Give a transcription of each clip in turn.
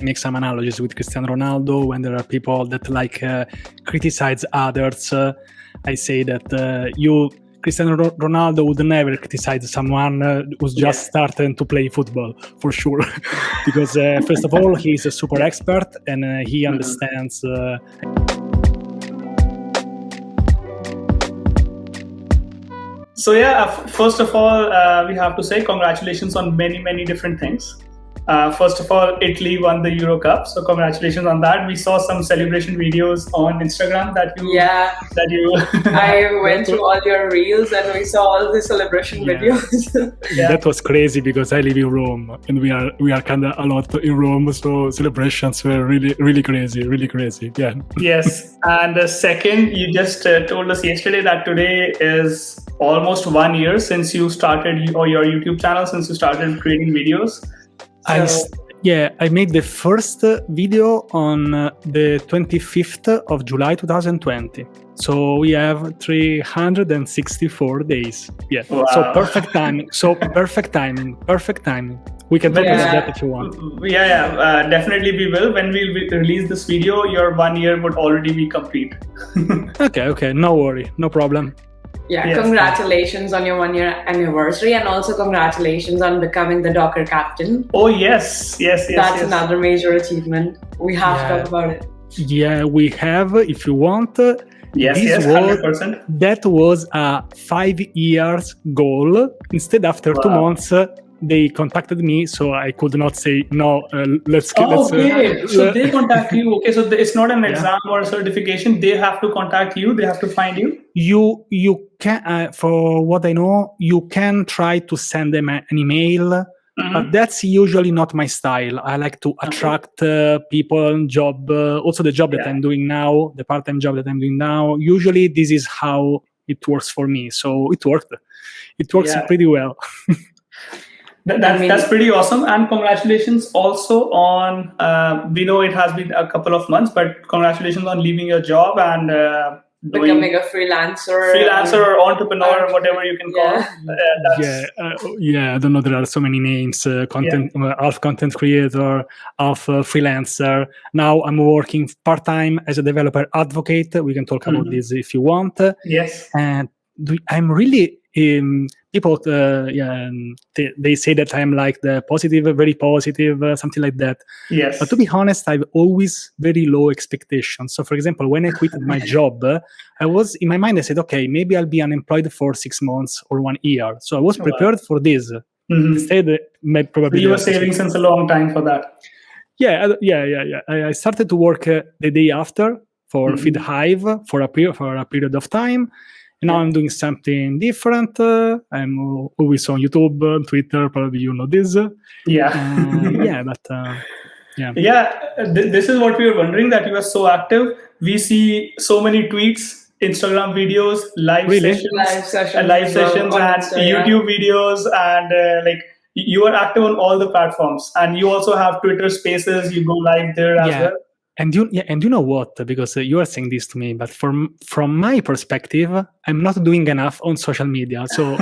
make some analogies with Cristiano Ronaldo. When there are people that criticize others, I say that Cristiano Ronaldo would never criticize someone who's just starting to play football, for sure. Because first of all, he's a super expert and he understands. So first of all, we have to say congratulations on many different things. First of all, Italy won the Euro Cup, so congratulations on that. We saw some celebration videos on Instagram that you. I went through all your reels and we saw all the celebration videos. That was crazy because I live in Rome and we are kind of a lot in Rome, so celebrations were really crazy. Yeah. Yes, and second, you just told us yesterday that today is almost 1 year since you started your YouTube channel, since you started creating videos. I made the first video on the 25th of July 2020. So we have 364 days. Yeah. Wow. So perfect timing. Perfect timing. We can talk about that if you want. Definitely we will. When we release this video, your 1 year would already be complete. Okay. No worry. No problem. Congratulations on your 1 year anniversary, and also congratulations on becoming the Docker captain. Oh yes. That's another major achievement. We have to talk about it. Yeah, we have, if you want. Yes, 100%. That was a 5 years goal. Instead, after 2 months, they contacted me, so I could not say no. So they contact you. Okay, so it's not an exam or a certification. They have to contact you. They have to find you. You can, for what I know, you can try to send them an email, but that's usually not my style. I like to attract people, job. Also, the job that I'm doing now, the part-time job that I'm doing now. Usually, this is how it works for me. So it worked. It works pretty well. That's pretty awesome, and congratulations also on. We know it has been a couple of months, but congratulations on leaving your job and becoming a freelancer or entrepreneur, or whatever you can call it. I don't know. There are so many names: half content creator, half freelancer. Now I'm working part time as a developer advocate. We can talk about this if you want. Yes, and I'm really. People they say that I'm like the positive, very positive, something like that. Yes. But to be honest, I've always very low expectations. So for example, when I quit my job, I was in my mind, I said, okay, maybe I'll be unemployed for 6 months or 1 year. So I was prepared for this. Instead, probably you were saving since a long time for that. I started to work the day after for Feed Hive for a period of time. Now I'm doing something different. I'm always on YouTube, Twitter. Probably you know this. This is what we were wondering, that you are so active. We see so many tweets, Instagram videos, live sessions, and YouTube videos, and you are active on all the platforms. And you also have Twitter Spaces. You go live there as well. And you know what? Because you are saying this to me, but from my perspective, I'm not doing enough on social media. So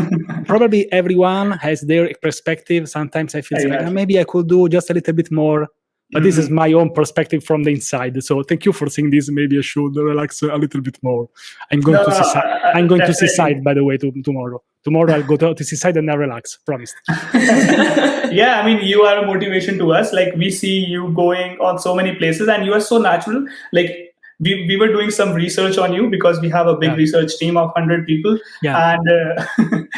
probably everyone has their perspective. Sometimes I feel like maybe I could do just a little bit more. But this is my own perspective from the inside. So thank you for saying this. Maybe I should relax a little bit more. I'm going to seaside, by the way, tomorrow. Tomorrow I'll go to seaside and I'll relax. Promised. I mean, you are a motivation to us. Like, we see you going on so many places, and you are so natural. Like, we were doing some research on you because we have a big research team of 100 people. And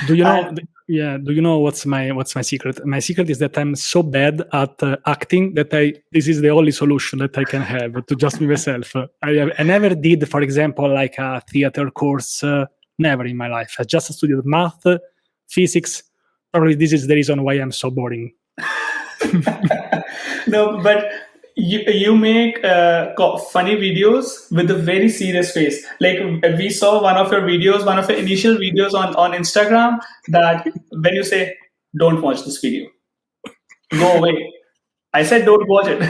do you know what's my secret? My secret is that I'm so bad at acting that this is the only solution that I can have to just be myself. I never did, for example, like a theater course. Never in my life. I just studied math, physics. Probably this is the reason why I'm so boring. No, but you make funny videos with a very serious face. Like, we saw one of your initial videos on Instagram, that when you say, don't watch this video, go away. I said, don't watch it.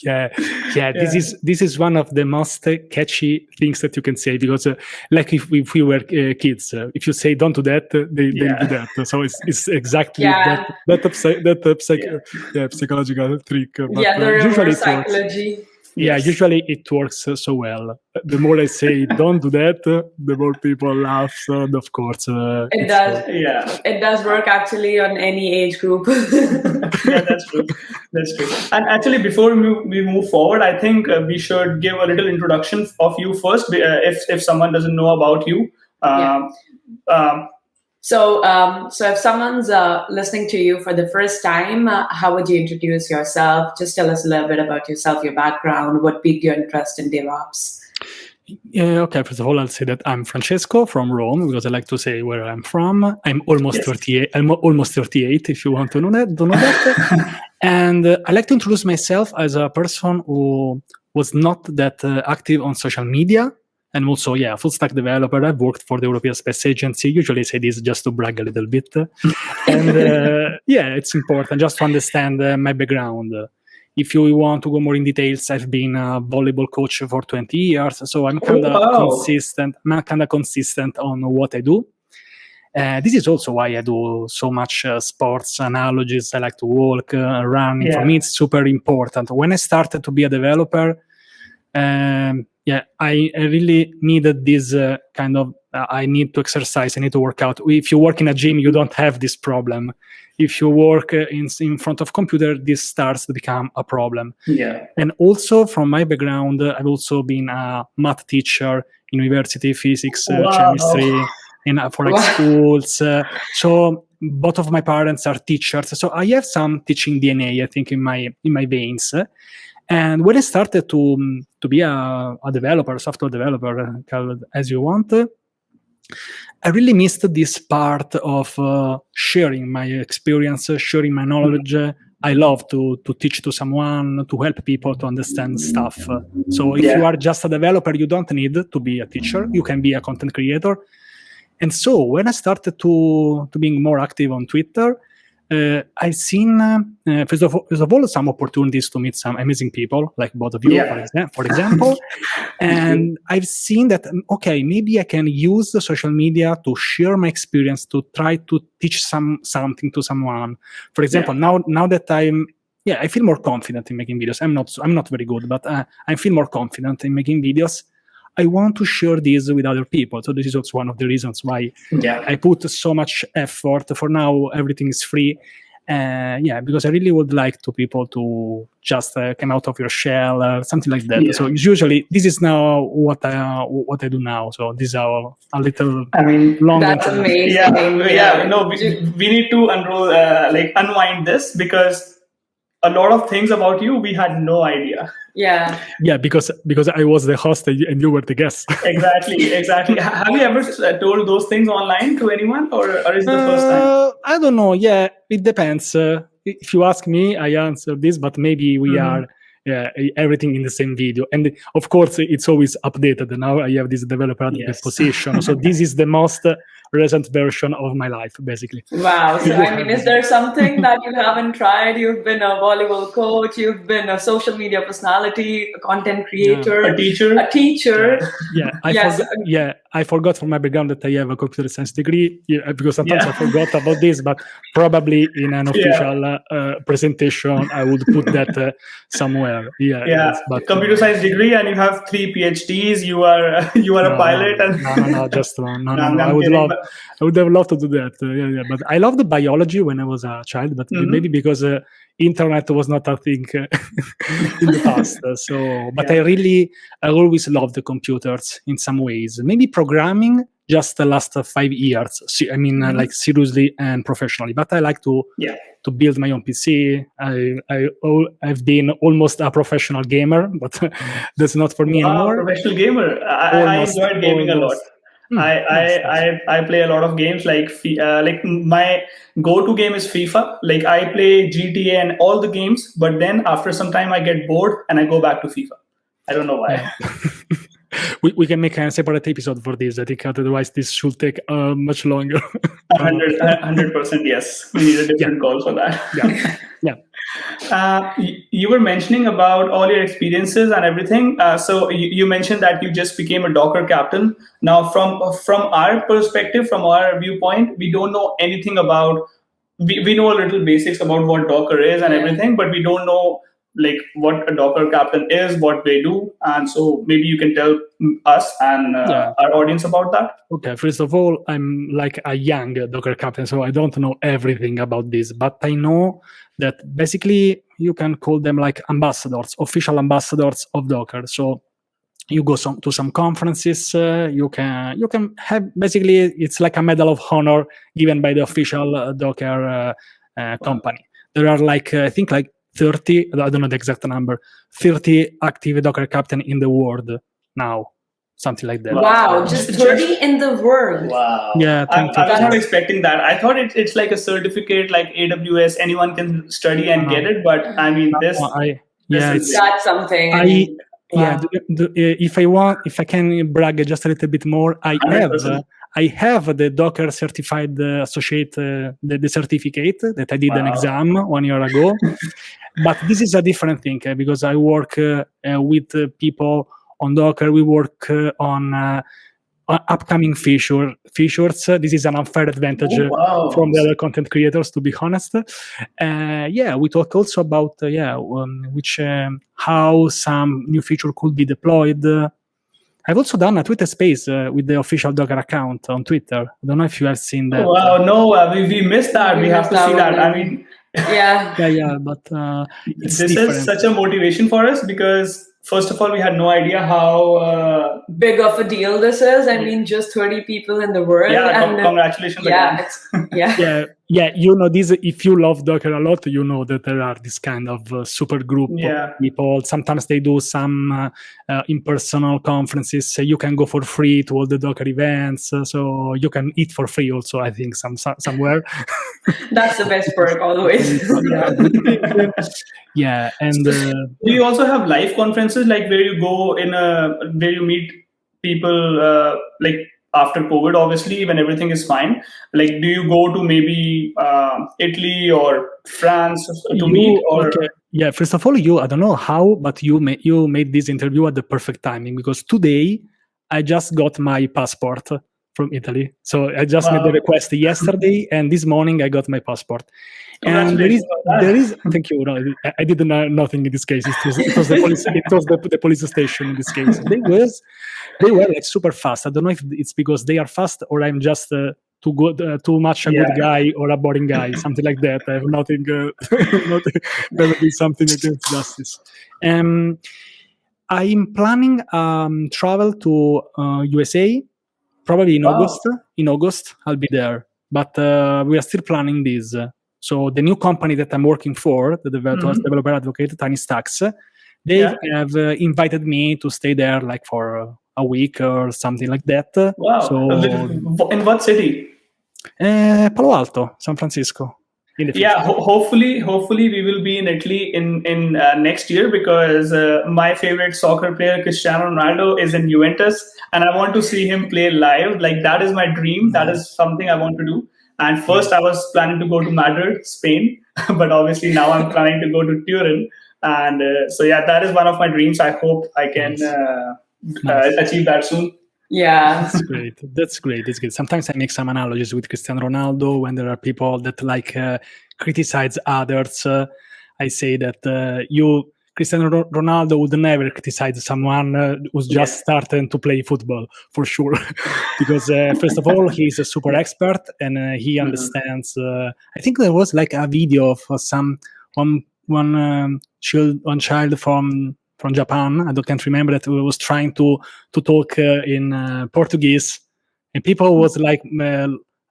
Yeah. This is one of the most catchy things that you can say, because like if we were kids, if you say don't do that, they'll do that. So it's exactly that psychological trick. But the usually reverse it works. psychology. Yeah, usually it works so well. The more I say don't do that, the more people laugh. And of course, it does. It does work actually on any age group. Yeah, that's true. That's true. And actually, before we move forward, I think we should give a little introduction of you first, if someone doesn't know about you. So if someone's listening to you for the first time, how would you introduce yourself? Just tell us a little bit about yourself, your background, what piqued your interest in DevOps. Yeah, okay. First of all, I'll say that I'm Francesco from Rome, because I like to say where I'm from. I'm almost 38. I'm almost 38, if you want to know that. And I like to introduce myself as a person who was not that active on social media. And also, full stack developer. I've worked for the European Space Agency. Usually I say this just to brag a little bit. And it's important just to understand my background. If you want to go more in details, I've been a volleyball coach for 20 years. So I'm kind of consistent. I'm kind of consistent on what I do. This is also why I do so much sports analogies. I like to walk, run. For me, it's super important. When I started to be a developer, I really needed this kind of, I need to exercise, I need to work out. If you work in a gym, you don't have this problem. If you work in front of computer, this starts to become a problem. Yeah. And also from my background, I've also been a math teacher in university, physics, chemistry, for schools. So both of my parents are teachers. So I have some teaching DNA, I think, in my veins. And when I started to be a developer, software developer, call it as you want, I really missed this part of sharing my experience, sharing my knowledge. I love to teach to someone, to help people to understand stuff. So if you are just a developer, you don't need to be a teacher. You can be a content creator. And so when I started to being more active on Twitter, I've seen, first of all, some opportunities to meet some amazing people, like both of you, for example. And I've seen that, okay, maybe I can use the social media to share my experience, to try to teach something to someone. For example, now that I feel more confident in making videos. I'm not very good, but I feel more confident in making videos. I want to share this with other people. So this is also one of the reasons why I put so much effort. For now, everything is free. Because I really would like to people to just come out of your shell, something like that. So usually this is now what I do now. So this is a little long. That's amazing. No, we need to unwind this, because a lot of things about you we had no idea. Because I was the host and you were the guest. Exactly. Have you ever told those things online to anyone, or is it the first time? I don't know. It depends. If you ask me, I answer this, but maybe we are everything in the same video. And of course, it's always updated. Now I have this developer position. So this is the most recent version of my life, basically. Wow. So, is there something that you haven't tried? You've been a volleyball coach, you've been a social media personality, a content creator, a teacher. I forgot from my background that I have a computer science degree, because sometimes I forgot about this, but probably in an official presentation, I would put that somewhere. But computer science degree, and you have 3 PhDs. You are a pilot. No, just one. I would have loved to do that. But I loved the biology when I was a child, but maybe because internet was not a thing in the past. I always loved the computers in some ways. Maybe programming just the last 5 years. Like seriously and professionally. But I like to build my own PC. I've been almost a professional gamer, but that's not for me anymore. Professional gamer. I enjoyed gaming a lot. I play a lot of games, like my go-to game is FIFA. Like I play GTA and all the games, but then after some time I get bored and I go back to FIFA. I don't know why. We can make a separate episode for this. I think otherwise this should take much longer. 100%, yes. We need a different call for that. You were mentioning about all your experiences and everything. So you mentioned that you just became a Docker captain. Now, from our perspective, from our viewpoint, we don't know anything about. We know a little basics about what Docker is and everything, but we don't know like what a Docker captain is, what they do, and so maybe you can tell us and our audience about that. Okay, first of all, I'm like a young Docker captain, so I don't know everything about this, but I know that basically you can call them like ambassadors, official ambassadors of Docker. So you go to some conferences, you can have, basically it's like a medal of honor given by the official Docker company. There are like I think like 30, I don't know the exact number, 30 active Docker captain in the world now, something like that. Wow, just 30 in the world. Wow. Yeah, I was not expecting that. I thought it's like a certificate like AWS, anyone can study and get it, but I mean this that's something. If I can brag just a little bit more, I have the Docker certified associate, the certificate that I did an exam 1 year ago. But this is a different thing because I work with people on Docker. We work on upcoming features. This is an unfair advantage from the other content creators, to be honest. We talk also about how some new feature could be deployed. I've also done a Twitter space with the official Docker account on Twitter. I don't know if you have seen that. Wow, no, we missed that. We have to see that. I mean, but this is such a motivation for us because first of all, we had no idea how big of a deal this is. I mean, just 30 people in the world. Congratulations. You know, this, if you love Docker a lot, you know that there are this kind of super group of people. Sometimes they do some impersonal conferences. You can go for free to all the Docker events. So you can eat for free also, I think, somewhere. That's the best perk always. And do you also have live conferences like where you go where you meet people like after COVID, obviously, when everything is fine? Like, do you go to maybe Italy or France to meet? Or first of all, I don't know how, but you made this interview at the perfect timing because today I just got my passport from Italy. So I just made the request yesterday, and this morning I got my passport. And there is. Thank you. No, I did nothing in this case. It was the police. It was the police station in this case. They were like super fast. I don't know if it's because they are fast or I'm just too much a good guy or a boring guy, something like that. I have nothing. Never been something against justice. I'm planning travel to USA. Probably in August. In August, I'll be there. But we are still planning this. So the new company that I'm working for, the developer advocate, Tiny Stacks, they have invited me to stay there like for a week or something like that. Wow. So, in what city? Palo Alto, San Francisco. Hopefully we will be in Italy in next year because my favorite soccer player Cristiano Ronaldo is in Juventus and I want to see him play live. Like that is my dream. That is something I want to do. And first I was planning to go to Madrid, Spain, but obviously now I'm planning to go to Turin. And that is one of my dreams. I hope I can achieve that soon. Yeah, That's great. Sometimes I make some analogies with Cristiano Ronaldo when there are people that like criticize others. I say that Cristiano Ronaldo would never criticize someone who's just starting to play football, for sure. Because first of all, he's a super expert and he understands. I think there was like a video of one child from Japan. I can't remember that was trying to talk in Portuguese, and people was like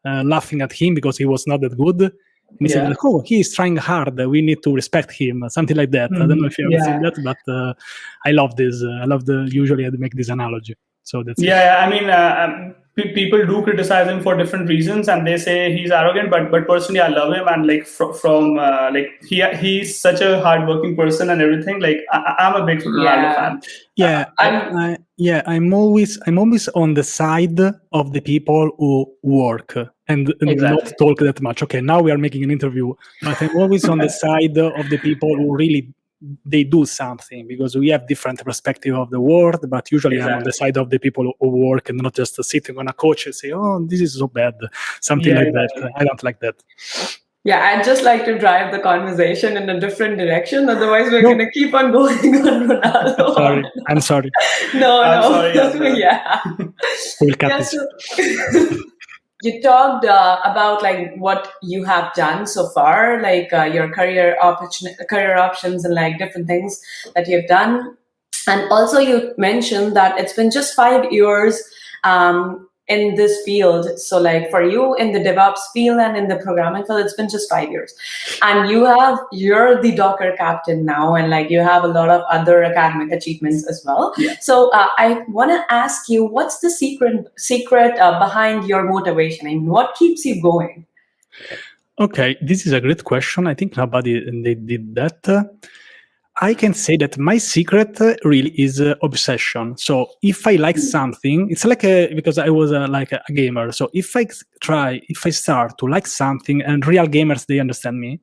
laughing at him because he was not that good. And he said, like, "Oh, he is trying hard. We need to respect him." Something like that. I don't know if you ever seen that, but I love this. I love usually I make this analogy. So that's I mean, people do criticize him for different reasons, and they say he's arrogant. But personally, I love him, and like from like he's such a hardworking person and everything. Like I'm a big Ronaldo fan. I'm always on the side of the people who work and not talk that much. Okay, now we are making an interview, but I'm always on the side of the people who really they do something, because we have different perspective of the world, but usually I'm on the side of the people who work and not just sitting on a couch and say, oh, this is so bad, something like that. I don't like that. Yeah, I'd just like to drive the conversation in a different direction. Otherwise, we're going to keep on going on Ronaldo. I'm sorry. No. Sorry, yeah. We'll cut this. You talked about like what you have done so far, like your career options and like different things that you've done. And also you mentioned that it's been just 5 years in this field. So like for you in the DevOps field and in the programming field, it's been just 5 years. And you're the Docker captain now, and like you have a lot of other academic achievements as well. Yeah. So I want to ask you, what's the secret behind your motivation? I mean, what keeps you going? Okay, this is a great question. I think nobody they did that. I can say that my secret really is obsession. So if I like something, it's like because I was like a gamer. So if I start to like something, and real gamers, they understand me,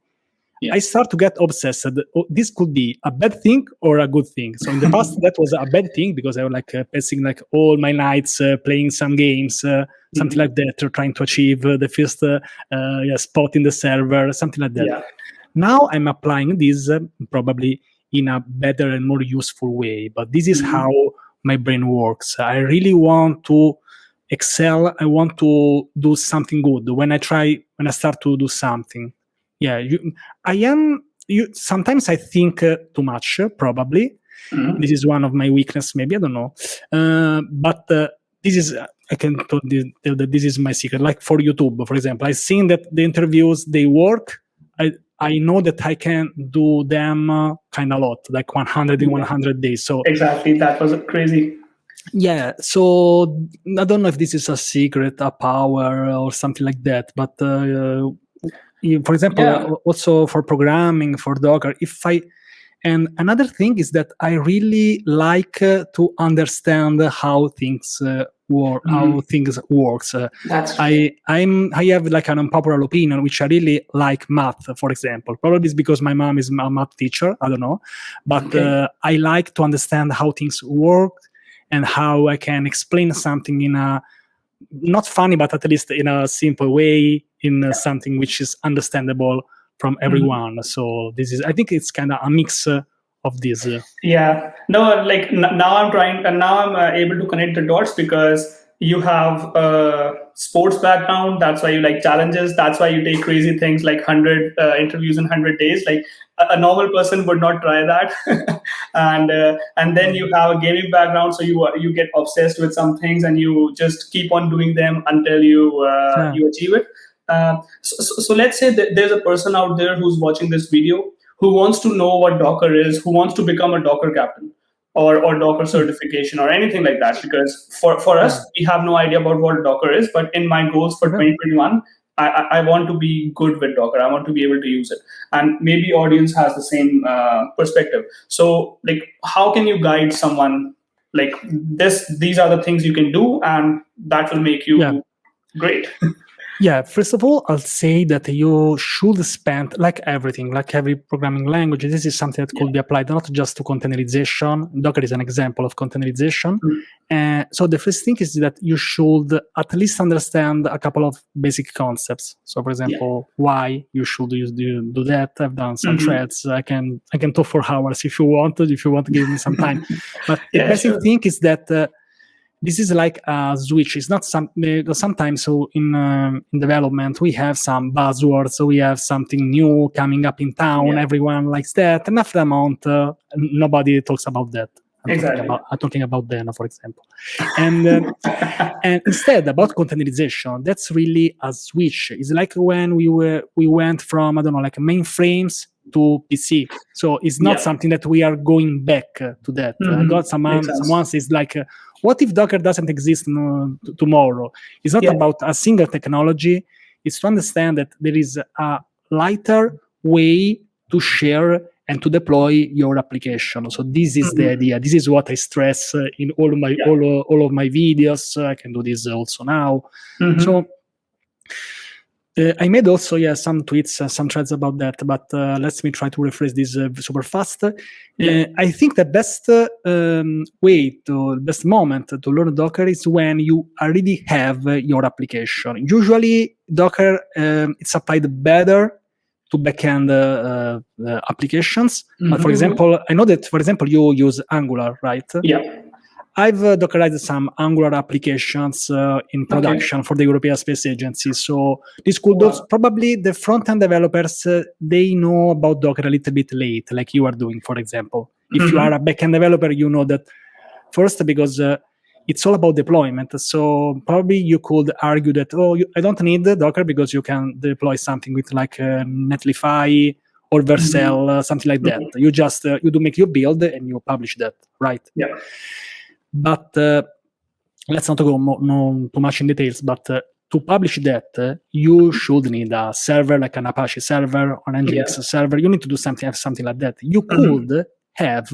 I start to get obsessed. This could be a bad thing or a good thing. So in the past, that was a bad thing, because I was like passing like all my nights playing some games, something like that, or trying to achieve the first spot in the server, something like that. Yeah. Now I'm applying this probably in a better and more useful way. But this is how my brain works. I really want to excel. I want to do something good when I start to do something. Yeah, sometimes I think too much, probably. This is one of my weaknesses, maybe, I don't know. But this is, I can tell that this is my secret. Like for YouTube, for example, I've seen that the interviews, they work. I know that I can do them kind of a lot, like 100 in 100 days. So exactly, that was crazy. Yeah, so I don't know if this is a secret, a power, or something like that. But for example, also for programming, for Docker, and another thing is that I really like to understand how things work, how things works. That's I have like an unpopular opinion, which I really like math, for example. Probably it's because my mom is a math teacher. I don't know, but I like to understand how things work and how I can explain something in a not funny, but at least in a simple way, in something which is understandable from everyone. So this is, I think it's kind of a mix of this. Yeah, no, like now I'm trying, and now I'm able to connect the dots, because you have a sports background. That's why you like challenges. That's why you take crazy things like 100 interviews in 100 days. Like a normal person would not try that. And then you have a gaming background, so you get obsessed with some things and you just keep on doing them until you achieve it. So let's say that there's a person out there who's watching this video who wants to know what Docker is, who wants to become a Docker captain or Docker certification or anything like that. Because for us, we have no idea about what Docker is. But in my goals for 2021, I want to be good with Docker. I want to be able to use it. And maybe audience has the same perspective. So like, how can you guide someone like this? These are the things you can do, and that will make you great. Yeah, first of all, I'll say that you should spend, like everything, like every programming language, this is something that could be applied not just to containerization. Docker is an example of containerization. So the first thing is that you should at least understand a couple of basic concepts. So for example, why you should do that. I've done some threads. I can talk for hours if you want to give me some time. But the basic thing is that this is like a switch. It's not sometimes so in development we have some buzzwords. So we have something new coming up in town. Everyone likes that, and after a month, nobody talks about that. I'm talking about Dana, for example, and instead about containerization. That's really a switch. It's like when we went from like mainframes to PC. So it's not something that we are going back to that. I got someone says like, what if Docker doesn't exist tomorrow? It's not about a single technology. It's to understand that there is a lighter way to share and to deploy your application. So this is the idea. This is what I stress in all of my videos. I can do this also now. So I made also some tweets, some threads about that, but let me try to rephrase this super fast. I think the best best moment to learn Docker is when you already have your application. Usually Docker, it's applied better to backend applications. But for example, I know that, for example, you use Angular, right? Yeah. I've Dockerized some Angular applications in production for the European Space Agency. So this could probably the front-end developers, they know about Docker a little bit late, like you are doing, for example. If you are a back-end developer, you know that first because it's all about deployment. So probably you could argue that, I don't need Docker because you can deploy something with like Netlify or Vercel, something like that. You just, you do make your build and you publish that, right? Yeah. But let's not go too much in details. But to publish that, you should need a server like an Apache server or an Nginx server. You need to do something like that. You could have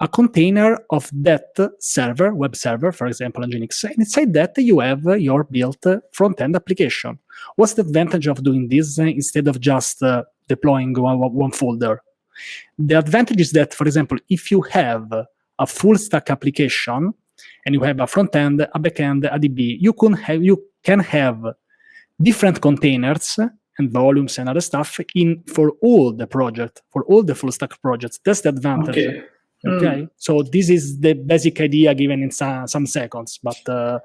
a container of that server, web server, for example, Nginx, and inside that you have your built front-end application. What's the advantage of doing this instead of just deploying one folder? The advantage is that, for example, if you have a full stack application and you have a front end, a back end, a DB, you can have different containers and volumes and other stuff for all the project, for all the full stack projects. That's the advantage. Okay. So this is the basic idea given in some seconds, but so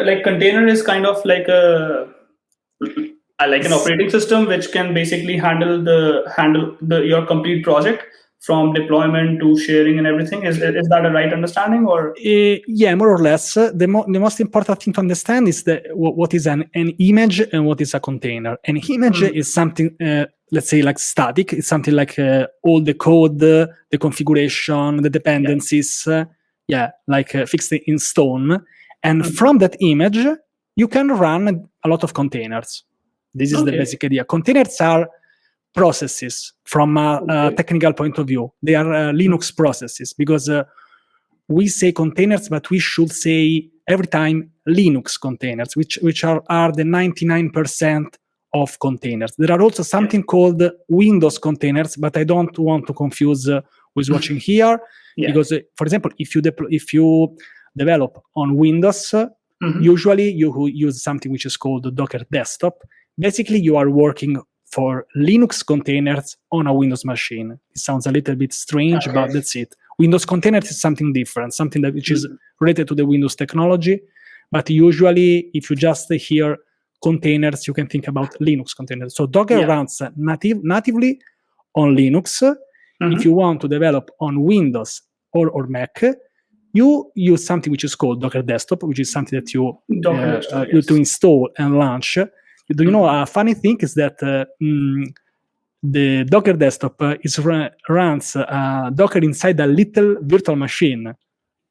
like container is kind of like an operating system which can basically handle your complete project from deployment to sharing and everything. Is that a right understanding, or? Yeah, more or less. The most important thing to understand is what is an image and what is a container. An image is something, let's say, like static. It's something like all the code, the configuration, the dependencies, like fixed in stone. And from that image, you can run a lot of containers. This is the basic idea. Containers are processes from a technical point of view. They are Linux processes, because we say containers, but we should say every time Linux containers, which are the 99% of containers. There are also something called Windows containers, but I don't want to confuse who's watching here, because, for example, if you develop on Windows, usually you use something which is called Docker Desktop. Basically, you are working for Linux containers on a Windows machine. It sounds a little bit strange, but that's it. Windows containers is something different, something which is related to the Windows technology. But usually, if you just hear containers, you can think about Linux containers. So Docker runs natively on Linux. If you want to develop on Windows or Mac, you use something which is called Docker Desktop, which is something that you to install and launch. Do you know, a funny thing is that the Docker Desktop runs Docker inside a little virtual machine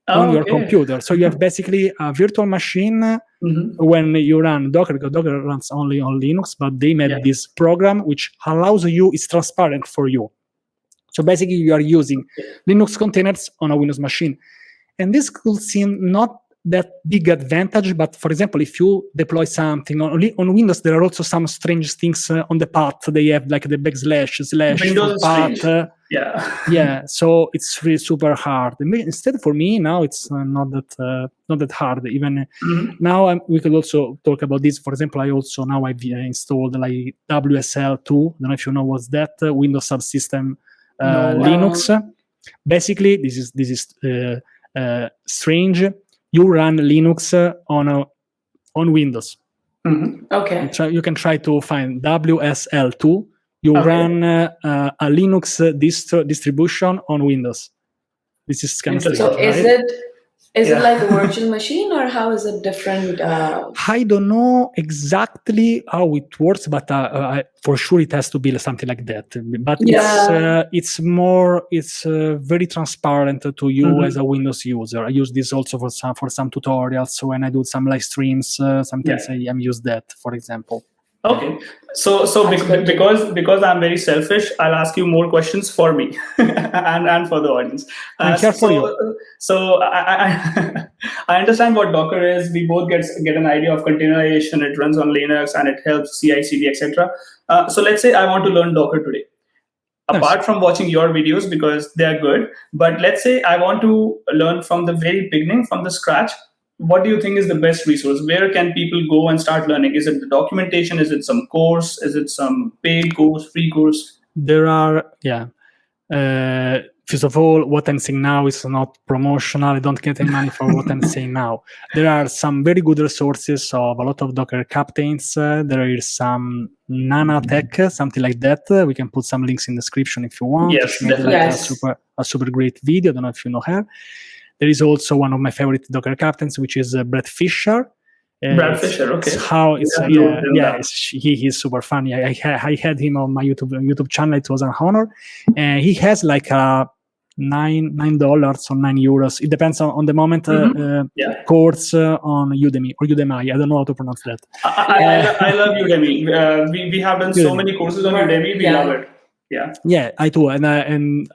on your computer. So you have basically a virtual machine when you run Docker, because Docker runs only on Linux, but they made this program which allows you, it's transparent for you. So basically you are using Linux containers on a Windows machine. And this could seem not that big advantage, but for example, if you deploy something on Windows, there are also some strange things on the path. They have like the // Windows path. So it's really super hard. Instead, for me now, it's not that hard. Even now, we could also talk about this. For example, I've installed like WSL2. I don't know if you know what's that. Windows Subsystem Linux. Basically, this is strange. You run Linux on Windows. Okay. So you can try to find WSL2. You run a Linux distribution on Windows. This is kind of strange. So is right? Is it like a virtual machine, or how is it different? I don't know exactly how it works, but for sure it has to be something like that. But it's very transparent to you as a Windows user. I use this also for some tutorials. So when I do some live streams, sometimes I use that, for example. Okay, so because I'm very selfish, I'll ask you more questions for me and for the audience. I'm here for you. So I understand what Docker is. We both get an idea of containerization. It runs on Linux and it helps CI/CD, etc. So let's say I want to learn Docker today. Apart from watching your videos because they are good, but let's say I want to learn from the very beginning, from the scratch. What do you think is the best resource? Where can people go and start learning? Is it the documentation? Is it some course? Is it some paid course, free course? There are, first of all, what I'm saying now is not promotional. I don't get any money for what I'm saying now. There are some very good resources of a lot of Docker captains. There is some Nana Tech, something like that. We can put some links in the description if you want. Yes, she made a super great video. I don't know if you know her. There is also one of my favorite Docker captains, which is Brett Fisher. Brad Fisher, okay. He's super funny. I had him on my YouTube channel. It was an honor. And he has like $9 or €9. It depends on the moment. Course on Udemy or Udemy. I don't know how to pronounce that. I love Udemy. We have done so many courses on Udemy. We love it. Yeah, I do, and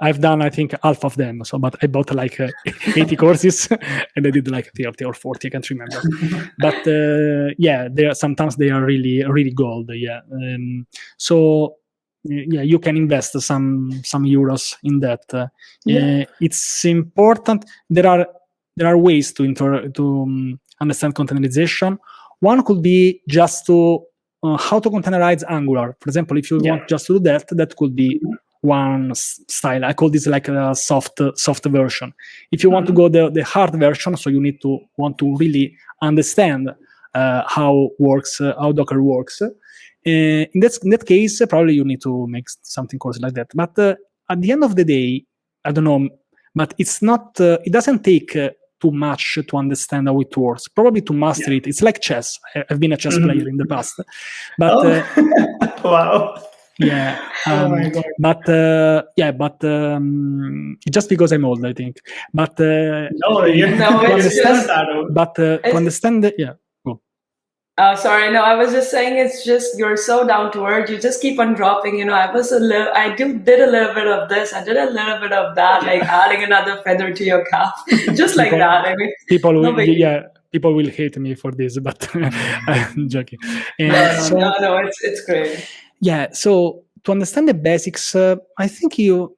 I've done I think half of them. So, but I bought like 80 courses, and I did like 30 or 40. I can't remember. But they are sometimes they are really gold. So you can invest some euros in that. It's important. There are ways to understand containerization. One could be just to how to containerize Angular. For example, if you want just to do that could be one style. I call this like a soft version. If you want to go the hard version, so you need to want to really understand how Docker works. In that case, probably you need to make something course like that. But at the end of the day, I don't know. But it's not. It doesn't take too much to understand how it works. Probably to master it. It's like chess. I've been a chess player in the past, but wow. Yeah. Oh my God. But just because I'm old, I think. But to understand, Oh, sorry. No, I was just saying it's just you're so down to earth. You just keep on dropping. I did a little bit of this. I did a little bit of that, like adding another feather to your cap, just like that. I mean, people will hate me for this, but I'm joking. No, it's great. Yeah. So to understand the basics, I think you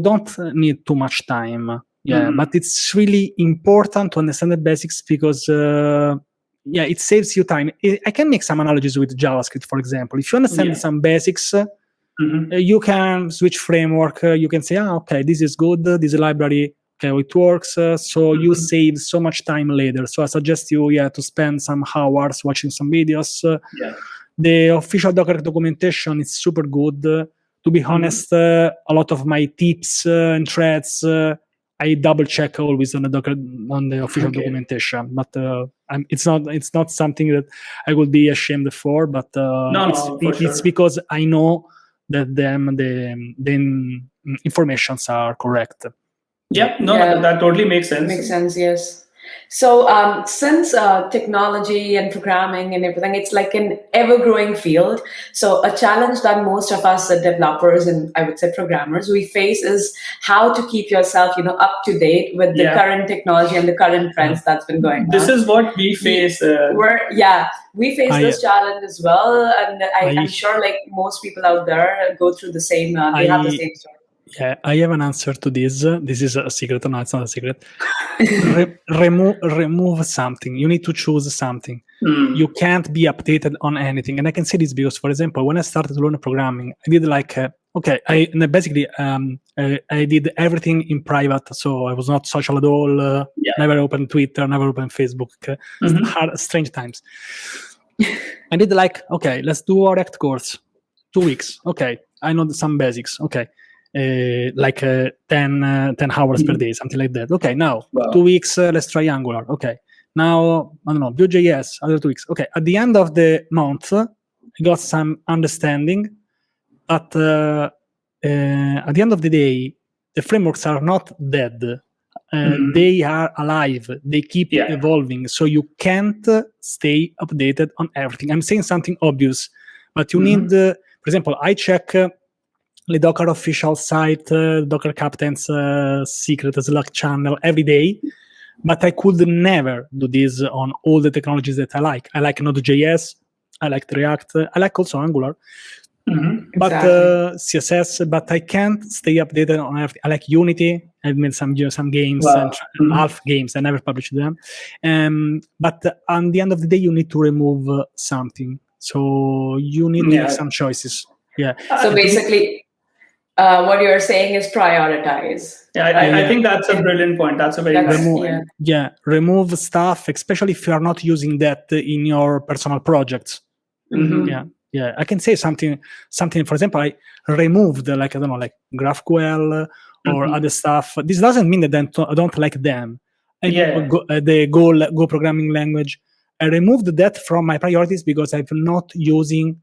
don't need too much time. But it's really important to understand the basics because. It saves you time. I can make some analogies with JavaScript, for example. If you understand some basics, you can switch framework. You can say, okay, this is good. This library, okay, it works. So you save so much time later. So I suggest you, to spend some hours watching some videos. The official Docker documentation is super good. To be honest, a lot of my tips and threads, I double check always on the official documentation, but it's not something that I would be ashamed for. But it's because I know that the informations are correct. That totally makes sense. Makes sense, yes. So since technology and programming and everything, it's like an ever-growing field. So a challenge that most of us developers and I would say programmers, we face is how to keep yourself, up to date with the current technology and the current trends that's been going on. This is what we face. We face this challenge as well. And I'm sure like most people out there go through the same, they have the same story. Yeah, I have an answer to this. This is a secret. No, it's not a secret. Remove something. You need to choose something. You can't be updated on anything. And I can say this because, for example, when I started to learn programming, I did I did everything in private. So I was not social at all. Never opened Twitter, never opened Facebook. Strange times. I did let's do a React course. 2 weeks. Okay. I know some basics. Okay. like 10 hours per day, something like that. Okay, now 2 weeks, let's try Angular. Okay, now, I don't know, Vue.js, other 2 weeks. Okay, at the end of the month, I got some understanding, but at the end of the day, the frameworks are not dead. They are alive. They keep evolving. So you can't stay updated on everything. I'm saying something obvious, but you need, for example, I check the Docker official site, Docker Captain's secret Slack channel every day, but I could never do this on all the technologies that I like. I like Node.js, I like React, I like also Angular. But CSS, but I can't stay updated on everything. I like Unity. I've made some games and half games. I never published them. But at the end of the day, you need to remove something. So you need to make some choices. Yeah. So basically, what you're saying is prioritize. Yeah, I think that's a brilliant point. That's a very nice point. Remove stuff, especially if you are not using that in your personal projects. Yeah, I can say something. For example, I removed like GraphQL or other stuff. This doesn't mean that I don't like them. The Go programming language. I removed that from my priorities because I'm not using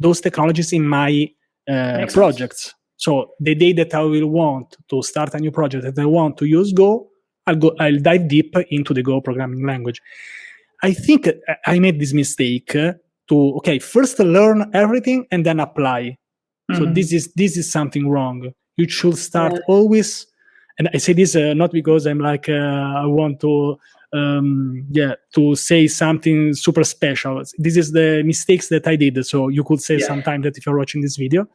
those technologies in my projects. So the day that I will want to start a new project that I want to use Go, I'll dive deep into the Go programming language. I think I made this mistake to first learn everything and then apply. So this is something wrong. You should start always, and I say this not because I'm like I want to say something super special. This is the mistakes that I did. So you could say sometime that if you're watching this video.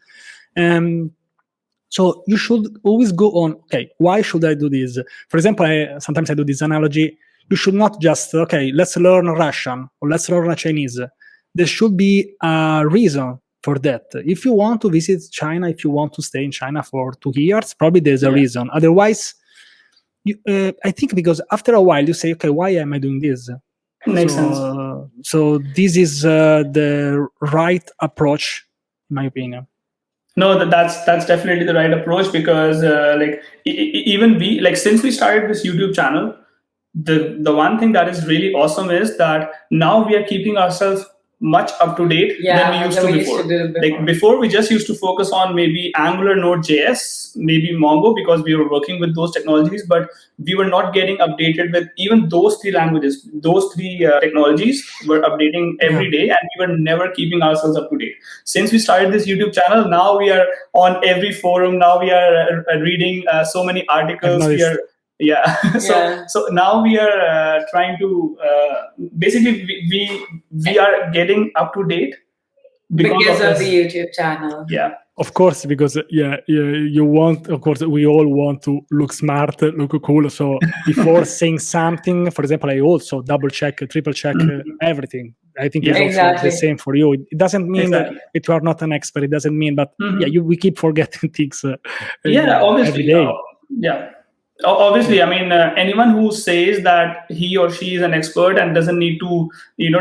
So you should always go on, why should I do this? For example, sometimes I do this analogy. You should not just, let's learn Russian or let's learn Chinese. There should be a reason for that. If you want to visit China, if you want to stay in China for 2 years, probably there's a reason. Otherwise, I think because after a while you say, why am I doing this? Makes sense. So this is the right approach, in my opinion. No, that's definitely the right approach because even we since we started this YouTube channel, the one thing that is really awesome is that now we are keeping ourselves much up to date than we used to before. Like before, we just used to focus on maybe Angular, Node.js, maybe Mongo because we were working with those technologies, but we were not getting updated with even those 3 languages. Those 3 technologies were updating every day, and we were never keeping ourselves up to date. Since we started this YouTube channel, now we are on every forum. Now we are reading so many articles. So now we are trying to basically we are getting up to date because of the YouTube channel. Yeah, of course, because you want, of course, we all want to look smart, look cool. So before saying something, for example, I also double check, triple check everything. I think it's also the same for you. It doesn't mean that you are not an expert. It doesn't mean, but we keep forgetting things. Obviously, every day. Obviously, I mean, anyone who says that he or she is an expert and doesn't need to,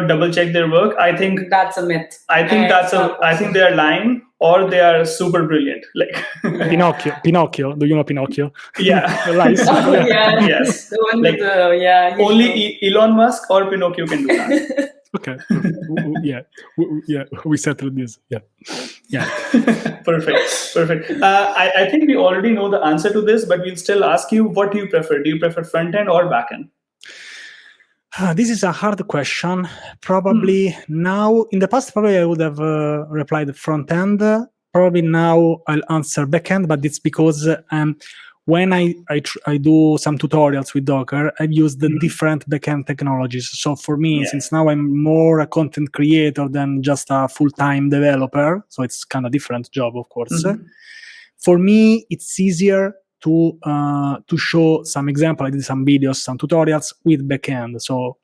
double check their work, I think that's a myth. I think I think they are lying or they are super brilliant. Like Pinocchio. Do you know Pinocchio? Yeah. Yes. The one with only Elon Musk or Pinocchio can do that. Okay. We settled this. Yeah. Perfect. I think we already know the answer to this, but we'll still ask you, what do you prefer? Do you prefer front end or back end? This is a hard question. Probably now, in the past, probably I would have replied front end. Probably now I'll answer back end, but it's because when I do some tutorials with Docker, I've used the different backend technologies. So for me, since now I'm more a content creator than just a full-time developer, so it's kind of different job, of course. For me, it's easier to show some example. I did some videos, some tutorials with backend. So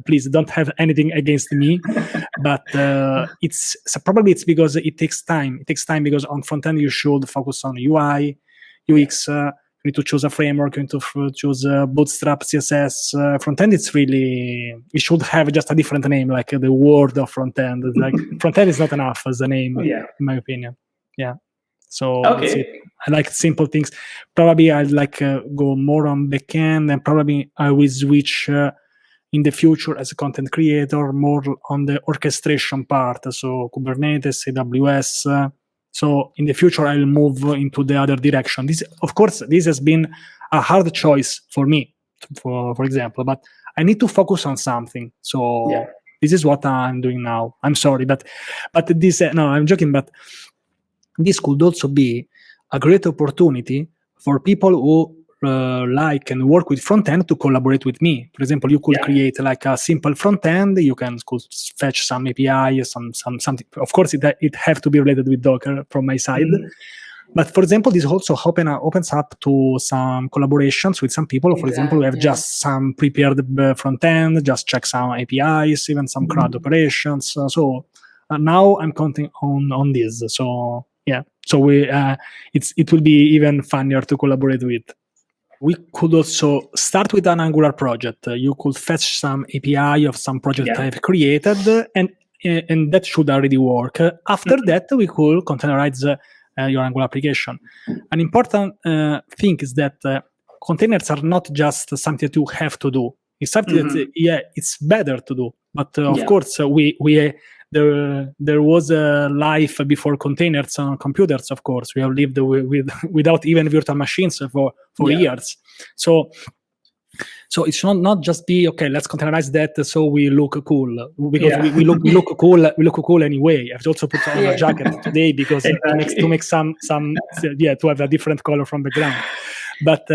please don't have anything against me, but it's because it takes time. It takes time because on front end you should focus on UI. UX, you need to choose a framework, you need to choose Bootstrap, CSS. Front-end, it should have just a different name, like the word of front-end. Like front-end is not enough as a name, in my opinion. Yeah. So that's it. I like simple things. Probably I'd like go more on backend, and probably I will switch in the future as a content creator more on the orchestration part. So Kubernetes, AWS. So in the future I'll move into the other direction. This, of course, this has been a hard choice for me, for example, but I need to focus on something. So this is what I'm doing now. I'm sorry, but this no, I'm joking, but this could also be a great opportunity for people who like and work with front end to collaborate with me. For example, you could create like a simple front end. You could fetch some API, something. Of course, it have to be related with Docker from my side. But for example, this also opens up to some collaborations with some people. For example, we have just some prepared front end, just check some APIs, even some CRUD operations. So now I'm counting on this. So yeah, so it will be even funnier to collaborate with. We could also start with an Angular project. You could fetch some API of some project I've created, and that should already work. After that, we could containerize your Angular application. An important thing is that containers are not just something that you have to do. It's something that it's better to do. But of course, there was a life before containers on computers. Of course, we have lived without even virtual machines for years. So it's not just be okay. Let's containerize that so we look cool, because we look cool. We look cool anyway. I've also put on a jacket today because to make some to have a different color from background. But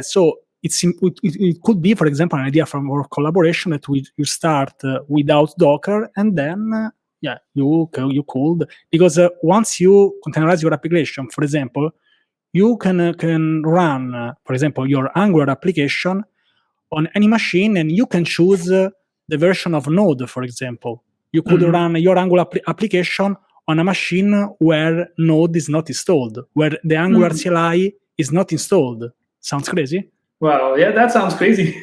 so. It could be, for example, an idea from our collaboration that you start without Docker, and then you could, because once you containerize your application, for example, you can run, for example, your Angular application on any machine, and you can choose the version of Node, for example. You could run your Angular application on a machine where Node is not installed, where the Angular CLI is not installed. Sounds crazy? Wow, yeah, that sounds crazy.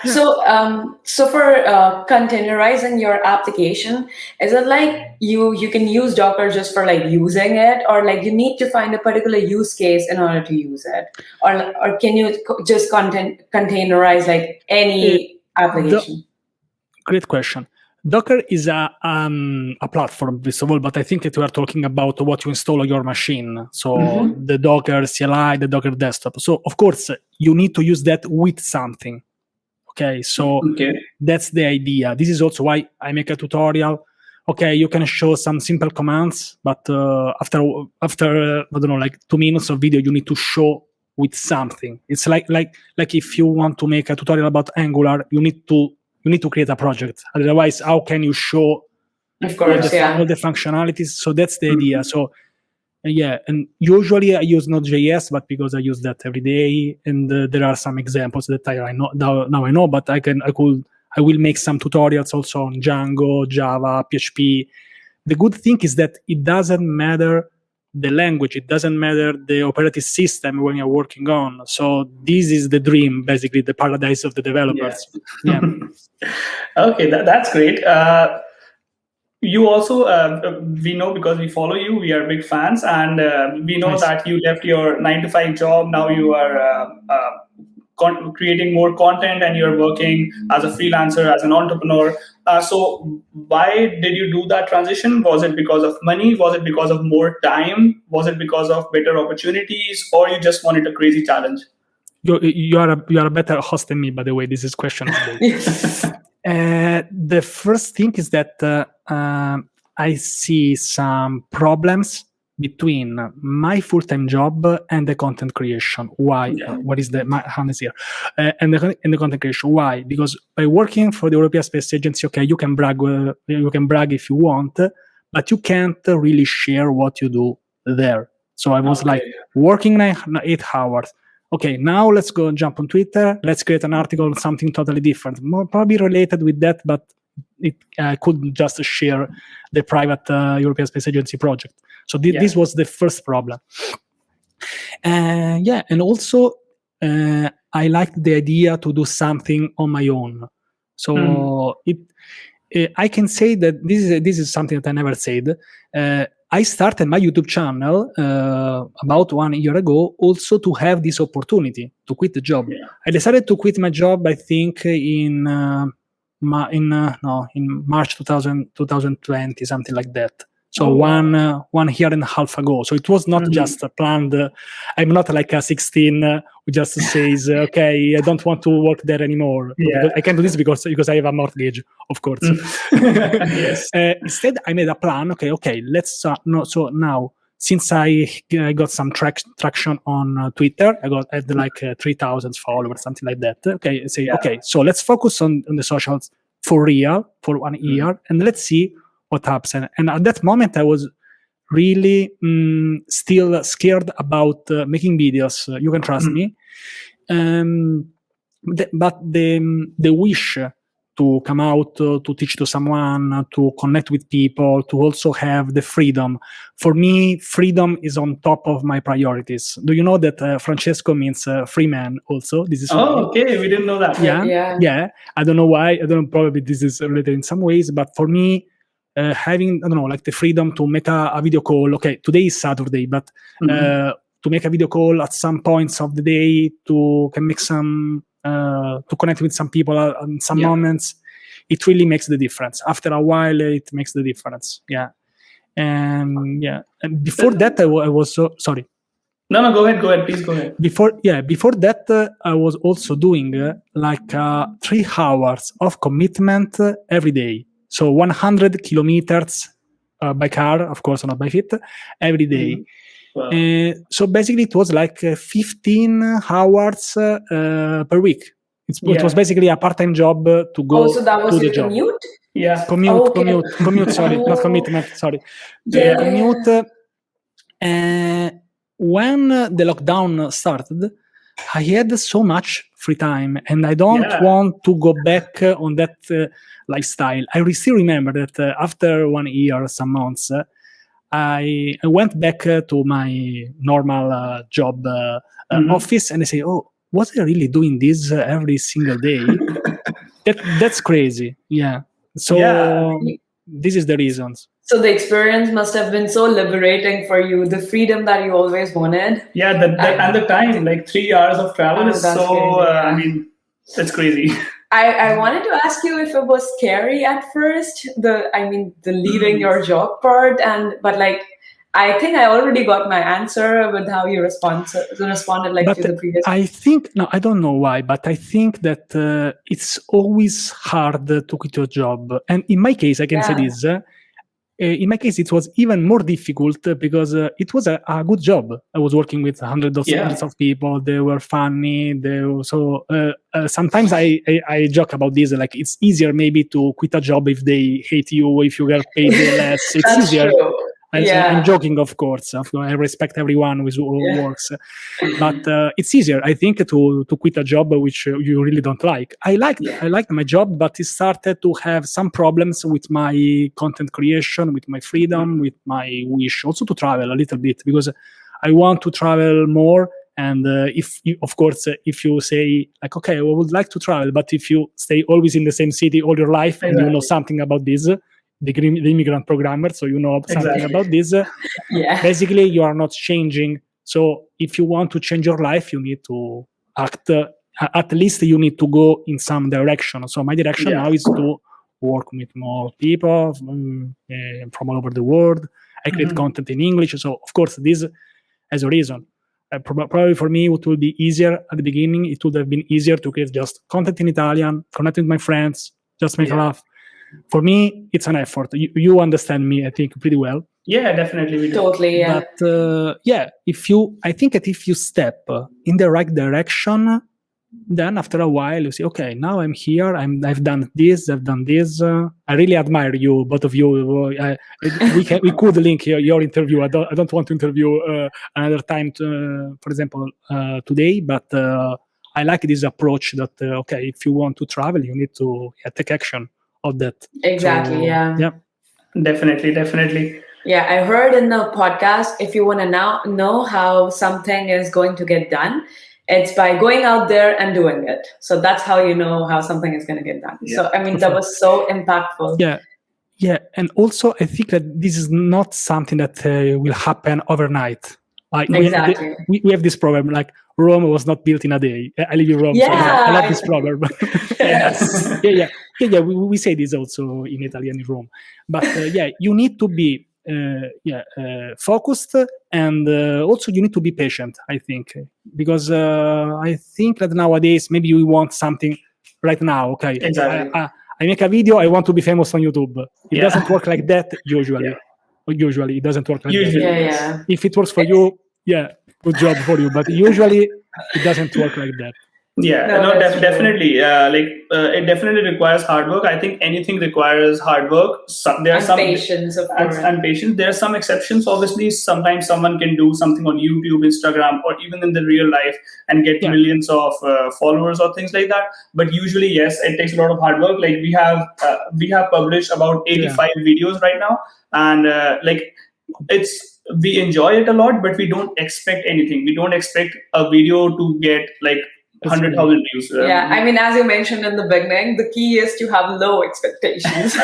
So for containerizing your application, is it like you can use Docker just for like using it, or like you need to find a particular use case in order to use it, or can you just containerize like any application? Great question. Docker is a platform, first of all, but I think that we are talking about what you install on your machine. So the Docker CLI, the Docker desktop. So of course, you need to use that with something. Okay, so that's the idea. This is also why I make a tutorial. Okay, you can show some simple commands, but after I don't know, like 2 minutes of video, you need to show with something. It's like if you want to make a tutorial about Angular, you need to create a project. Otherwise, how can you show all the functionalities? So that's the idea. So and usually I use Node.js, but because I use that every day, and there are some examples that I know now I know, but I will make some tutorials also on Django, Java, PHP. The good thing is that it doesn't matter the language, it doesn't matter the operating system when you're working on. So this is the dream, basically the paradise of the developers. Okay, that's great. You also, we know because we follow you, we are big fans, and we know that you left your 9-to-5 job. Now you are creating more content, and you're working as a freelancer, as an entrepreneur. So why did you do that transition? Was it because of money? Was it because of more time? Was it because of better opportunities, or you just wanted a crazy challenge? You are a better host than me, by the way. This is question. The first thing is that I see some problems between my full-time job and the content creation. Why? What is my hand is here? And the content creation. Why? Because by working for the European Space Agency, okay, you can brag if you want, but you can't really share what you do there. So I was working 8 hours. Okay, now let's go jump on Twitter. Let's create an article on something totally different, probably related with that, but it could just share the private European Space Agency project. So this was the first problem. And also I liked the idea to do something on my own. So I can say that this is something that I never said. I started my YouTube channel about 1 year ago, also to have this opportunity to quit the job. Yeah. I decided to quit my job, I think, in March 2020, something like that. So 1 year and a half ago. So it was not just planned. I'm not like a 16 who just says, okay, I don't want to work there anymore. Because I can do this because I have a mortgage, of course. Yes. Instead, I made a plan. Okay, let's so now, since I got some traction on Twitter, I had like 3,000 followers, something like that. Okay, so let's focus on the socials for real for 1 year, and let's see what happens. And at that moment, I was really still scared about making videos. You can trust me. But the wish to come out, to teach to someone, to connect with people, to also have the freedom. For me, freedom is on top of my priorities. Do you know that Francesco means free man also? This is okay. We didn't know that. Yeah. I don't know why. I don't know, probably this is related in some ways, but for me, having, I don't know, like the freedom to make a video call. Okay, today is Saturday, but to make a video call at some points of the day, to can make some, to connect with some people in some moments, it really makes the difference. After a while, it makes the difference. Yeah. And before that, I was so sorry. No, go ahead. Please go ahead. Before that, I was also doing like 3 hours of commitment every day. So 100 kilometers by car, of course, not by feet, every day. Wow. So basically, it was like 15 hours per week. It was basically a part-time job to go so that was to the your job. Commute? Yeah. Commute. Sorry, not commitment. Sorry. Commute. When the lockdown started, I had so much free time, and I don't want to go back on that lifestyle. I still remember that after 1 year, some months, I went back to my normal job office, and I say, "Oh, was I really doing this every single day?" That's crazy. Yeah. So this is the reasons. So the experience must have been so liberating for you, the freedom that you always wanted. Yeah, and the time, like 3 hours of travel is so, crazy, I mean, that's crazy. I wanted to ask you if it was scary at first, the leaving your job part, but like, I think I already got my answer with how you responded like to the previous. I think, no, I don't know why, but I think that it's always hard to quit your job. And in my case, I can say this. In my case, it was even more difficult because it was a good job. I was working with hundreds of people. They were funny. Sometimes I joke about this. Like, it's easier maybe to quit a job if they hate you, if you get paid less. It's That's easier. True. I'm joking, of course. I respect everyone who works, but it's easier, I think, to quit a job which you really don't like. I liked my job, but it started to have some problems with my content creation, with my freedom, with my wish, also to travel a little bit, because I want to travel more. And if you say like, okay, I would like to travel, but if you stay always in the same city all your life, and you know something about this. The immigrant programmer, so you know something about this. Basically, you are not changing. So if you want to change your life, you need to act. At least you need to go in some direction. So my direction now is to work with more people from all over the world. I create content in English. So of course, this has a reason. Probably for me, it will be easier at the beginning. It would have been easier to create just content in Italian, connect with my friends, just make a laugh. For me, it's an effort. You understand me, I think, pretty well. Yeah, definitely we do. Totally, yeah. But I think that if you step in the right direction, then after a while you say, okay, now I'm here. I've done this. I really admire you, both of you. We could link your interview. I don't want to interview another time, for example, today. But I like this approach that okay, if you want to travel, you need to take action of that. Exactly. So, yeah. Definitely. Yeah, I heard in the podcast, if you want to now know how something is going to get done, it's by going out there and doing it. So that's how you know how something is going to get done. So, I mean, that was so impactful. Yeah. Yeah, and also I think that this is not something that will happen overnight. Like Exactly. we have this problem, like Rome was not built in a day. I live in Rome, so I love this problem. Yes. yeah. We say this also in Italy and in Rome. But you need to be focused, and also you need to be patient, I think, because I think that nowadays maybe we want something right now. Okay, Exactly. I make a video, I want to be famous on YouTube. It doesn't work like that usually. Yeah. Usually it doesn't work like Usually, that. Yeah. If it works for you, good job for you. But usually it doesn't work like that. Yeah, No, definitely. It definitely requires hard work. I think anything requires hard work. There are And some patience, of course. and patience. There are some exceptions. Obviously, sometimes someone can do something on YouTube, Instagram, or even in the real life and get millions of followers or things like that. But usually, yes, it takes a lot of hard work. Like we have published about 85 videos right now, and we enjoy it a lot, but we don't expect anything. We don't expect a video to get like 100,000 views. I mean, as you mentioned in the beginning, the key is to have low expectations.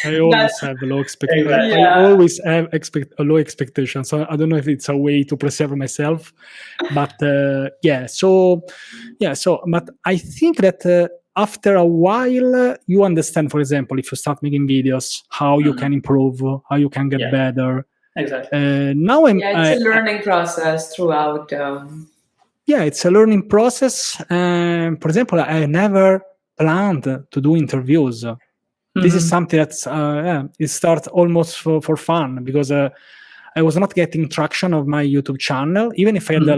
I always have low expectations. Exactly. I always have a low expectation. So I don't know if it's a way to preserve myself, but but I think that after a while, you understand, for example, if you start making videos, how you can improve, how you can get better. Exactly. Now it's a learning process throughout. It's a learning process. For example, I never planned to do interviews. This is something that's it starts almost for fun, because I was not getting traction of my YouTube channel, even if I had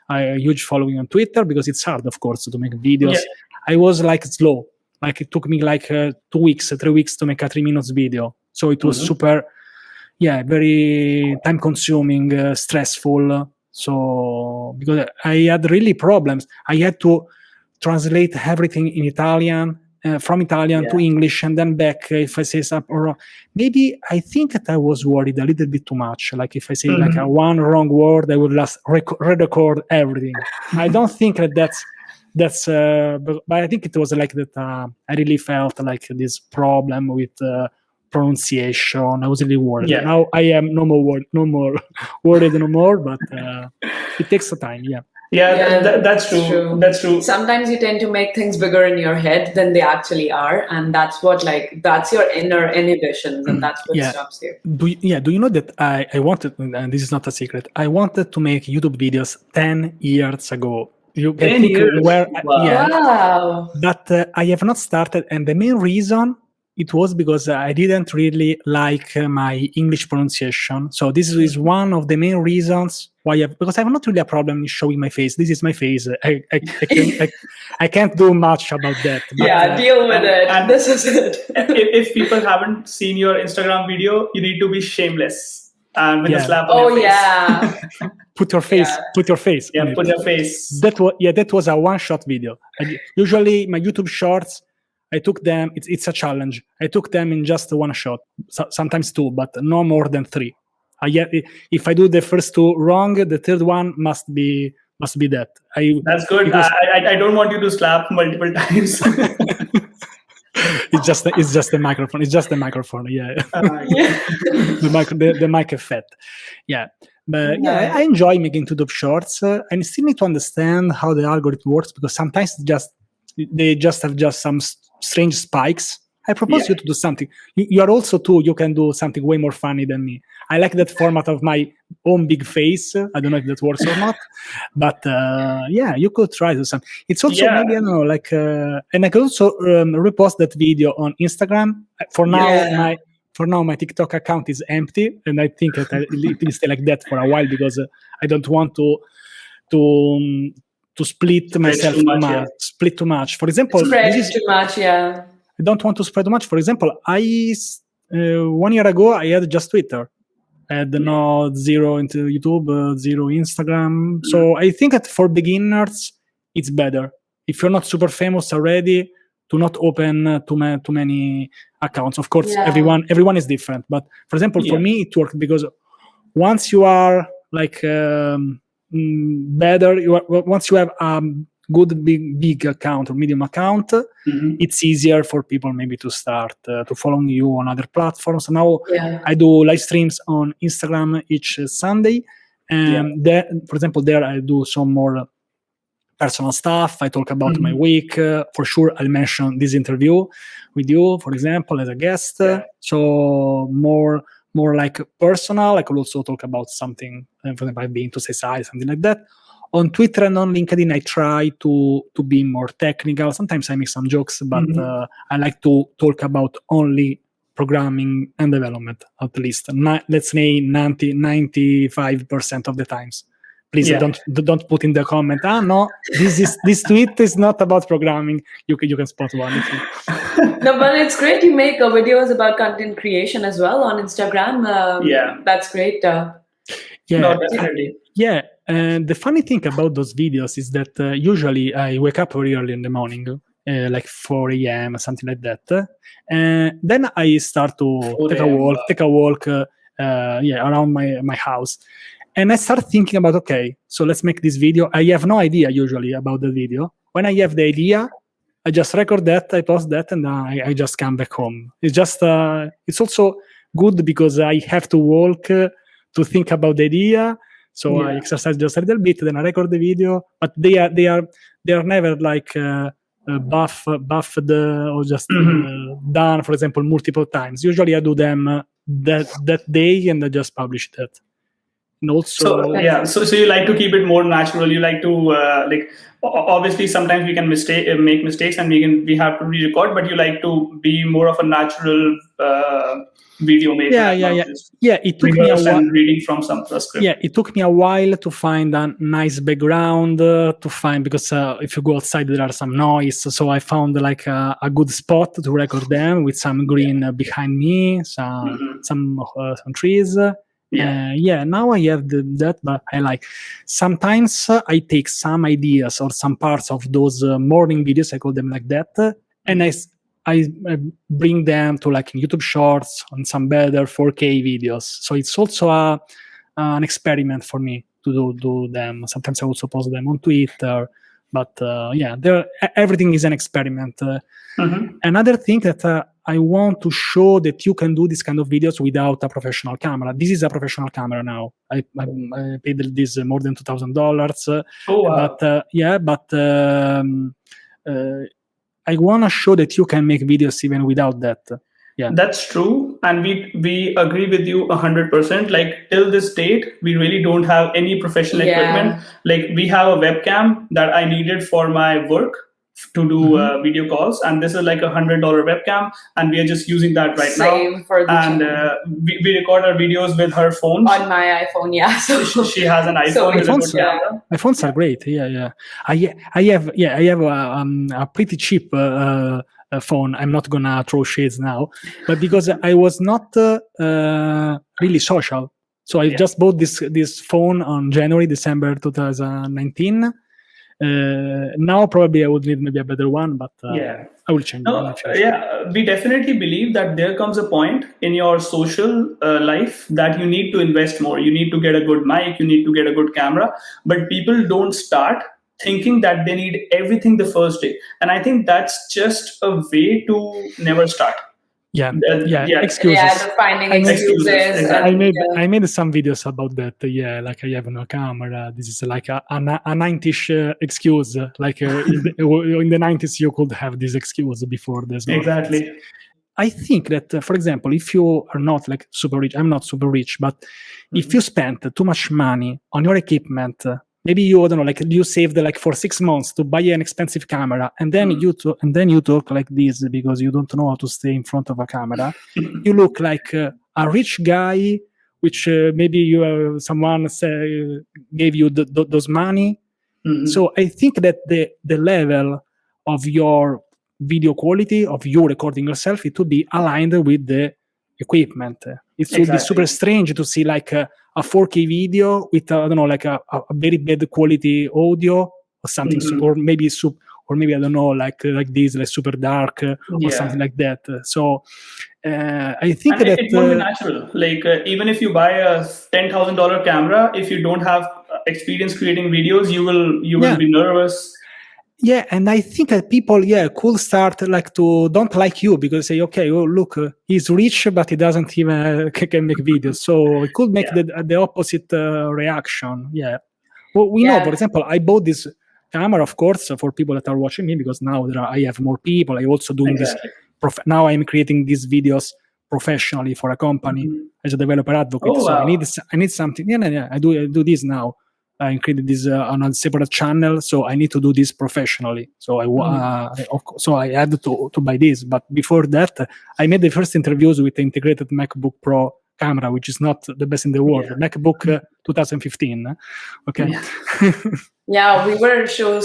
a huge following on Twitter, because it's hard, of course, to make videos. I was slow. Like it took me 2 weeks, 3 weeks to make a 3 minutes video. So it was super, very time consuming, stressful. So because I had really problems, I had to translate everything in Italian, from Italian to English, and then back if I say something wrong. Maybe I think that I was worried a little bit too much. Like if I say a one wrong word, I would just re-record everything. I don't think that's but I think it was like that. I really felt like this problem with pronunciation. I was really worried. Now I am no more worried no more, but it takes some time. That's true. That's true. Sometimes you tend to make things bigger in your head than they actually are, and that's what that's your inner inhibitions, and that's what stops you. Do you know that I wanted, and this is not a secret, I wanted to make YouTube videos 10 years ago. You can think where wow. But I have not started, and the main reason it was because I didn't really like my English pronunciation. So this is one of the main reasons why because I have not really a problem in showing my face. This is my face. I can't do much about that. But, deal with it. And this is it. If people haven't seen your Instagram video, you need to be shameless and with a slap on your face. Put your face. Put your face. Yeah, put your face. That was a one-shot video. Usually my YouTube shorts, I took them. It's a challenge. I took them in just one shot, sometimes two, but no more than three. If I do the first two wrong, the third one must be that. That's good. I don't want you to slap multiple times. It's just the microphone. It's just the microphone. The mic effect. But I enjoy making YouTube shorts. I still need to understand how the algorithm works, because sometimes they just have some strange spikes. I propose you to do something. You are also you can do something way more funny than me. I like that format of my own big face. I don't know if that works or not, but you could try to do something. It's also maybe, I don't know, and I could also repost that video on Instagram. For now, my TikTok account is empty, and I think that it will stay like that for a while, because I don't want to split myself split too much. For example, too much. I don't want to spread too much. For example, 1 year ago I had just Twitter. I had zero into YouTube, zero Instagram. So I think that for beginners it's better, if you're not super famous already, to not open too many accounts. Of course, everyone is different. But for example, for me it worked, because once you are better, once you have good big account or medium account, it's easier for people maybe to start to follow you on other platforms. Now I do live streams on Instagram each Sunday, and there, for example, there I do some more personal stuff. I talk about my week. For sure, I'll mention this interview with you, for example, as a guest. So more like personal. I could also talk about something, for example, I've been to CSI, something like that. On Twitter and on LinkedIn, I try to be more technical. Sometimes I make some jokes, but I like to talk about only programming and development, at least. Let's say 95% of the times. Please don't put in the comment, no, this tweet is not about programming. You can spot one. No, but it's great you make videos about content creation as well on Instagram. That's great. No, definitely. And the funny thing about those videos is that usually I wake up very early in the morning, like 4 a.m. or something like that. And then I start to take a walk around my house. And I start thinking about, okay, so let's make this video. I have no idea usually about the video. When I have the idea, I just record that, I post that, and I just come back home. It's just, it's also good because I have to walk to think about the idea. So I exercise just a little bit, then I record the video. But they are never like buffed or just done, for example, multiple times. Usually I do them that day and I just publish that. And also, so you like to keep it more natural. You like to like, obviously sometimes we can make mistakes and we have to re-record, but you like to be more of a natural video maker. It took me a while reading from some script. It took me a while to find a nice background because if you go outside there are some noise, so I found like a good spot to record them with some green behind me, some trees. Now I have that, but I like sometimes I take some ideas or some parts of those morning videos, I call them like that, and I bring them to like YouTube Shorts on some better 4K videos. So it's also an experiment for me to do them. Sometimes I also post them on Twitter, but everything is an experiment. Another thing that I want to show that you can do this kind of videos without a professional camera. This is a professional camera now. I paid this more than $2,000. Oh, wow. But I want to show that you can make videos even without that. That's true, and we agree with you 100%. Like till this date, we really don't have any professional equipment. Like we have a webcam that I needed for my work to do video calls, and this is like $100 webcam, and we are just using that right now. We record our videos with her phone on my iPhone. So she has an iPhone with a good camera. My phones are great. I have a pretty cheap phone. I'm not gonna throw shades now, but because I was not really social, so I just bought this phone on December 2019. Now probably I would need maybe a better one, but I will change it. We definitely believe that there comes a point in your social life that you need to invest more. You need to get a good mic, you need to get a good camera, but people don't start thinking that they need everything the first day. And I think that's just a way to never start. Excuses. Finding excuses. Exactly. I made some videos about that. Like I have no camera. This is like a 90s excuse. Like in the 90s, you could have this excuse before this. Exactly. I think that, for example, if you are not like super rich, I'm not super rich, but if you spend too much money on your equipment, maybe you, I don't know, like you saved like for 6 months to buy an expensive camera, and then you talk like this because you don't know how to stay in front of a camera. You look like a rich guy, which maybe someone gave you those money. So I think that the level of your video quality of you recording yourself, it would be aligned with the equipment. It would be super strange to see like a 4K video with I don't know, like a very bad quality audio or something, or maybe I don't know, like this, like super dark or something like that. So I think that it won't be natural. Like even if you buy a $10,000 camera, if you don't have experience creating videos, you will be nervous. Yeah, and I think that people, could start like to don't like you because say, okay, oh look, he's rich, but he doesn't even can make videos. So it could make the opposite reaction. Yeah. Well, we know, for example, I bought this camera, of course, for people that are watching me because now I have more people. I also doing this. Now I'm creating these videos professionally for a company as a developer advocate. So I need something. Yeah. I do this now. I created this on a separate channel, so I need to do this professionally. So I had to buy this. But before that, I made the first interviews with the integrated MacBook Pro camera, which is not the best in the world. MacBook 2015. Okay. Yeah, we were so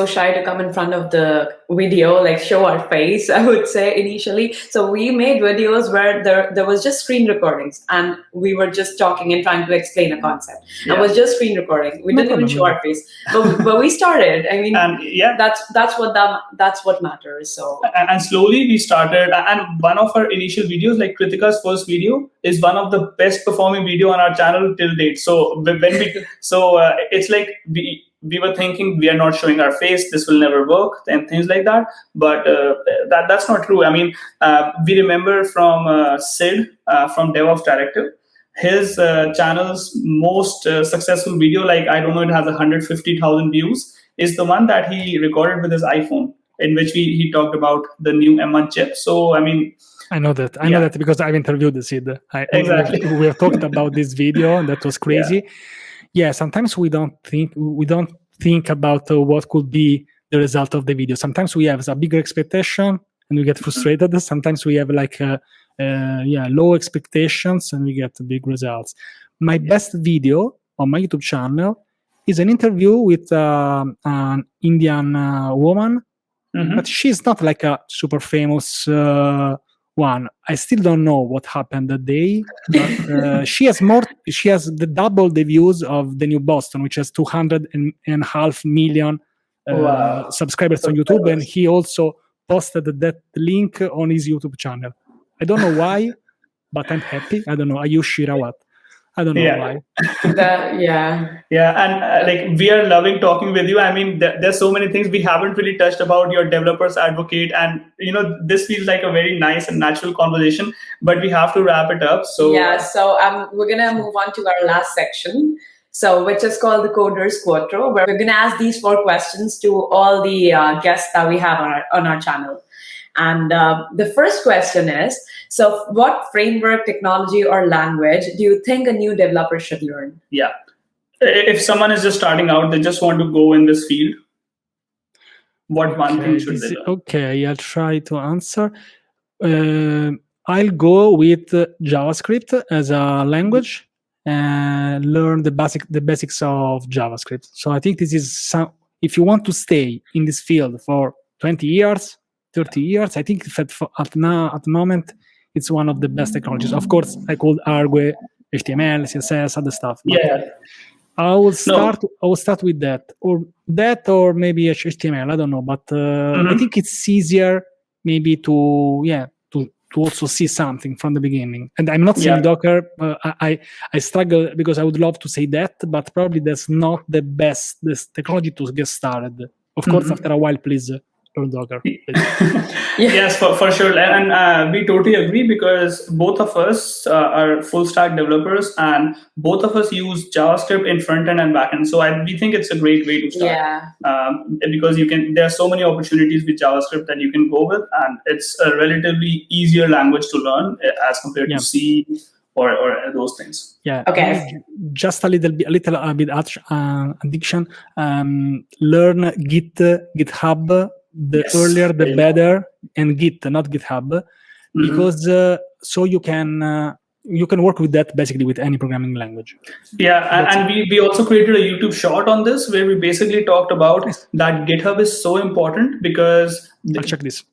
shy to come in front of the video, like show our face, I would say initially. So we made videos where there was just screen recordings and we were just talking and trying to explain a concept. It was just screen recording. We didn't even show our face, but we started. I mean, that's what matters. So and slowly we started, and one of our initial videos, like Kritika's first video, is one of the best performing video on our channel till date. So it's like we were thinking we are not showing our face, this will never work, and things like that. But that's not true. I mean, we remember from Sid from DevOps Directive, his channel's most successful video, like I don't know, it has 150,000 views, is the one that he recorded with his iPhone, in which he talked about the new M1 chip. So I mean, I know that. I know that because I've interviewed Sid. Exactly. We have talked about this video, and that was crazy. Yeah, sometimes we don't think about what could be the result of the video. Sometimes we have a bigger expectation and we get frustrated. Sometimes we have like low expectations and we get big results. My best video on my YouTube channel is an interview with an Indian woman, but she's not like a super famous one. I still don't know what happened that day, but she has the double the views of the new Boston, which has 200.5 million subscribers on YouTube, and he also posted that link on his YouTube channel. I don't know why, but I'm happy. I don't know. Ayush Rawat. I don't know why. And like we are loving talking with you. I mean, there's so many things we haven't really touched about your developers advocate, and this feels like a very nice and natural conversation. But we have to wrap it up. So we're gonna move on to our last section. So, which is called the Coders Quatro, where we're gonna ask these 4 questions to all the guests that we have on our channel. And the first question is, so what framework, technology, or language do you think a new developer should learn? Yeah. If someone is just starting out, they just want to go in this field, what one thing should they learn? Okay, I'll try to answer. I'll go with JavaScript as a language and learn the basics of JavaScript. So I think this is if you want to stay in this field for 20 years, 30 years, I think at the moment, it's one of the best technologies. Of course, I could argue HTML, CSS, other stuff. I will start with that, or maybe HTML. I don't know, but I think it's easier maybe to also see something from the beginning. And I'm not saying Docker. I struggle because I would love to say that, but probably that's not the best technology to get started. Of course, after a while, please. Docker. Yes, for sure. And we totally agree because both of us are full stack developers and both of us use JavaScript in front end and back end. So we think it's a great way to start. Because there are so many opportunities with JavaScript that you can go with, and it's a relatively easier language to learn as compared to C or those things. Yeah. Okay. Just a little bit addiction. Learn GitHub. The earlier, the better, and Git, not GitHub, because so you can work with that basically with any programming language. And we also created a YouTube short on this where we basically talked about that GitHub is so important because I'll check this.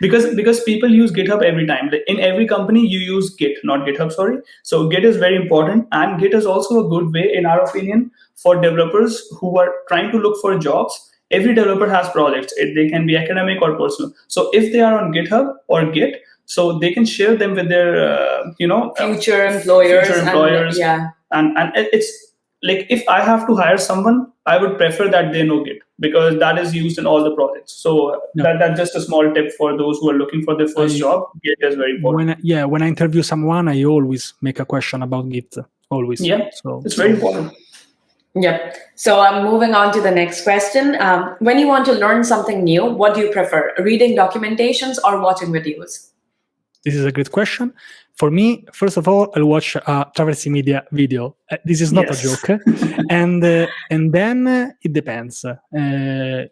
because people use GitHub every time. In every company, you use Git, not GitHub, sorry. So Git is very important, and Git is also a good way, in our opinion, for developers who are trying to look for jobs. Every developer has projects. They can be academic or personal. So if they are on GitHub or Git, so they can share them with their, future employers. And it's like if I have to hire someone, I would prefer that they know Git, because that is used in all the projects. So that's just a small tip for those who are looking for their first job. Git is very important. When I interview someone, I always make a question about Git. Always. Yeah, so it's very important. Yep. So I'm moving on to the next question. When you want to learn something new, what do you prefer? Reading documentations or watching videos? This is a great question. For me, first of all, I'll watch a Traversy Media video. This is not a joke. And then it depends.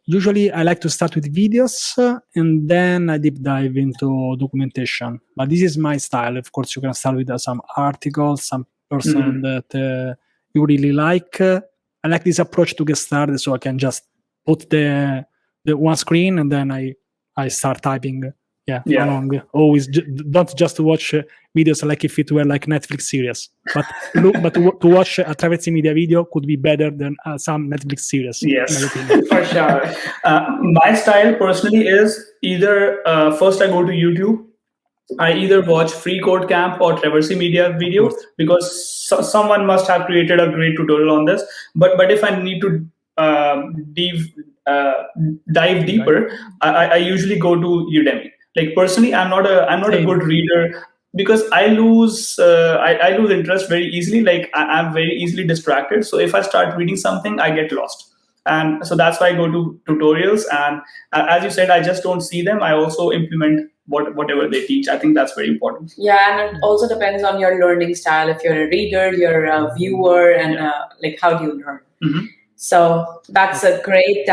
Usually I like to start with videos and then I deep dive into documentation. But this is my style. Of course, you can start with some articles, some person that you really like. I like this approach to get started, so I can just put the one screen and then I start typing. Along. Always don't just watch videos like if it were like Netflix series, but to watch a Traversy Media video could be better than some Netflix series. Yes, for sure. My style personally is either first I go to YouTube. I either watch Free Code Camp or Traversy Media video, because someone must have created a great tutorial on this. But if I need to dive deeper, I usually go to Udemy. Like personally, I'm not a good reader, because I lose interest very easily. Like I'm very easily distracted. So if I start reading something, I get lost. And so that's why I go to tutorials. And as you said, I just don't see them. I also implement whatever they teach. I think that's very important. Yeah, and it also depends on your learning style. If you're a reader, you're a viewer, and like how do you learn? Mm-hmm. So that's a great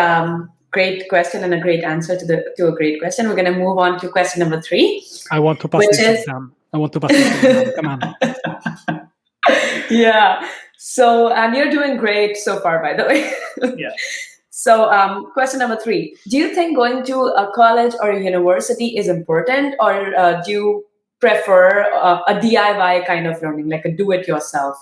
question and a great answer to a great question. We're going to move on to question number 3. I want to pass this exam. I want to pass this exam. Come on. Yeah. So, and you're doing great so far, by the way. Yeah. So, question number 3. Do you think going to a college or a university is important, or do you prefer a DIY kind of learning, like a do-it-yourself?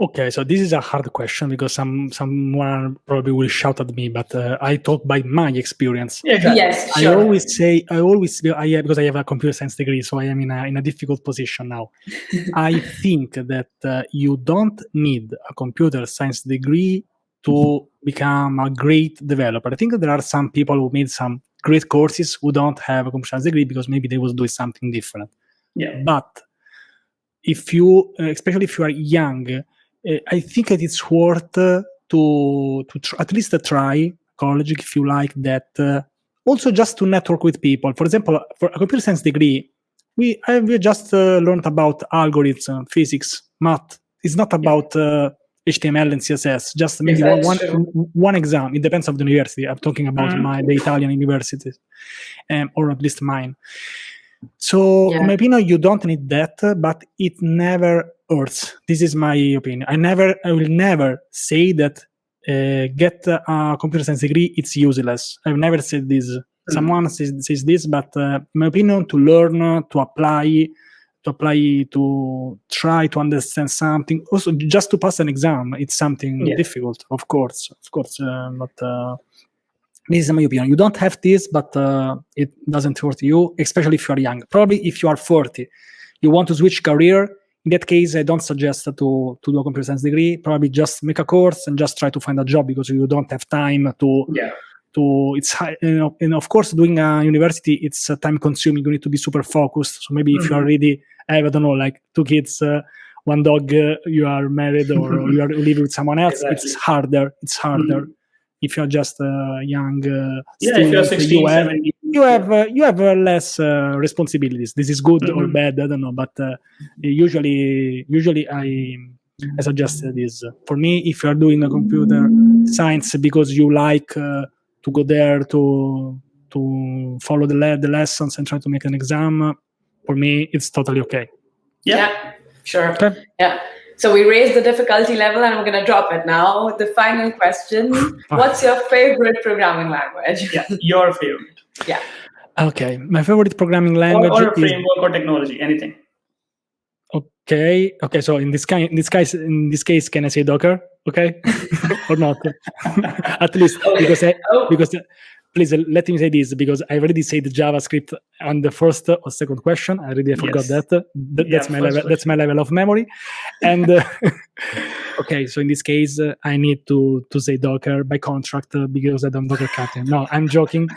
Okay, so this is a hard question, because someone probably will shout at me, but I talk by my experience. Yes, sure. Because I have a computer science degree, so I am in a difficult position now. I think that you don't need a computer science degree to become a great developer. I think that there are some people who made some great courses who don't have a computer science degree because maybe they was doing something different. Yeah. But if you, especially if you are young, I think that it's worth to at least try college if you like that. Also, just to network with people. For example, for a computer science degree, we just learned about algorithms, physics, math. It's not about HTML and CSS. Just maybe one exam. It depends on the university. I'm talking about the Italian universities, or at least mine. So, in my opinion, you don't need that, but it never hurts. This is my opinion. I will never say that get a computer science degree, it's useless. I've never said this. Someone says this, but in my opinion, to learn, to apply, to try to understand something, also just to pass an exam, it's something difficult, of course, but this is my opinion. You don't have this, but it doesn't hurt you, especially if you are young. Probably if you are 40, you want to switch career. In that case, I don't suggest to do a computer science degree. Probably just make a course and just try to find a job, because you don't have time to. It's high, and of course, doing a university, it's time consuming. You need to be super focused. So maybe if you already have, I don't know, like 2 kids, 1 dog, you are married or you are living with someone else, it's harder. It's harder. If you're just young, if you're 16, 17, you have less responsibilities. This is good or bad, I don't know. But usually I suggest this. For me, if you are doing a computer science because you like to go there to follow the lessons and try to make an exam, for me it's totally okay. Yeah, sure. Okay. Yeah. So we raised the difficulty level, and we're going to drop it now. The final question: what's your favorite programming language? Yeah, your favorite. Yeah. Okay, my favorite programming language or a framework or technology, anything. Okay. So in this case, can I say Docker? Okay, or not? At least because please let me say this, because I already said JavaScript on the first or second question. I already forgot that. That's my level. That's my level of memory. And okay, so in this case, I need to say Docker by contract because I don't Docker Captain. No, I'm joking.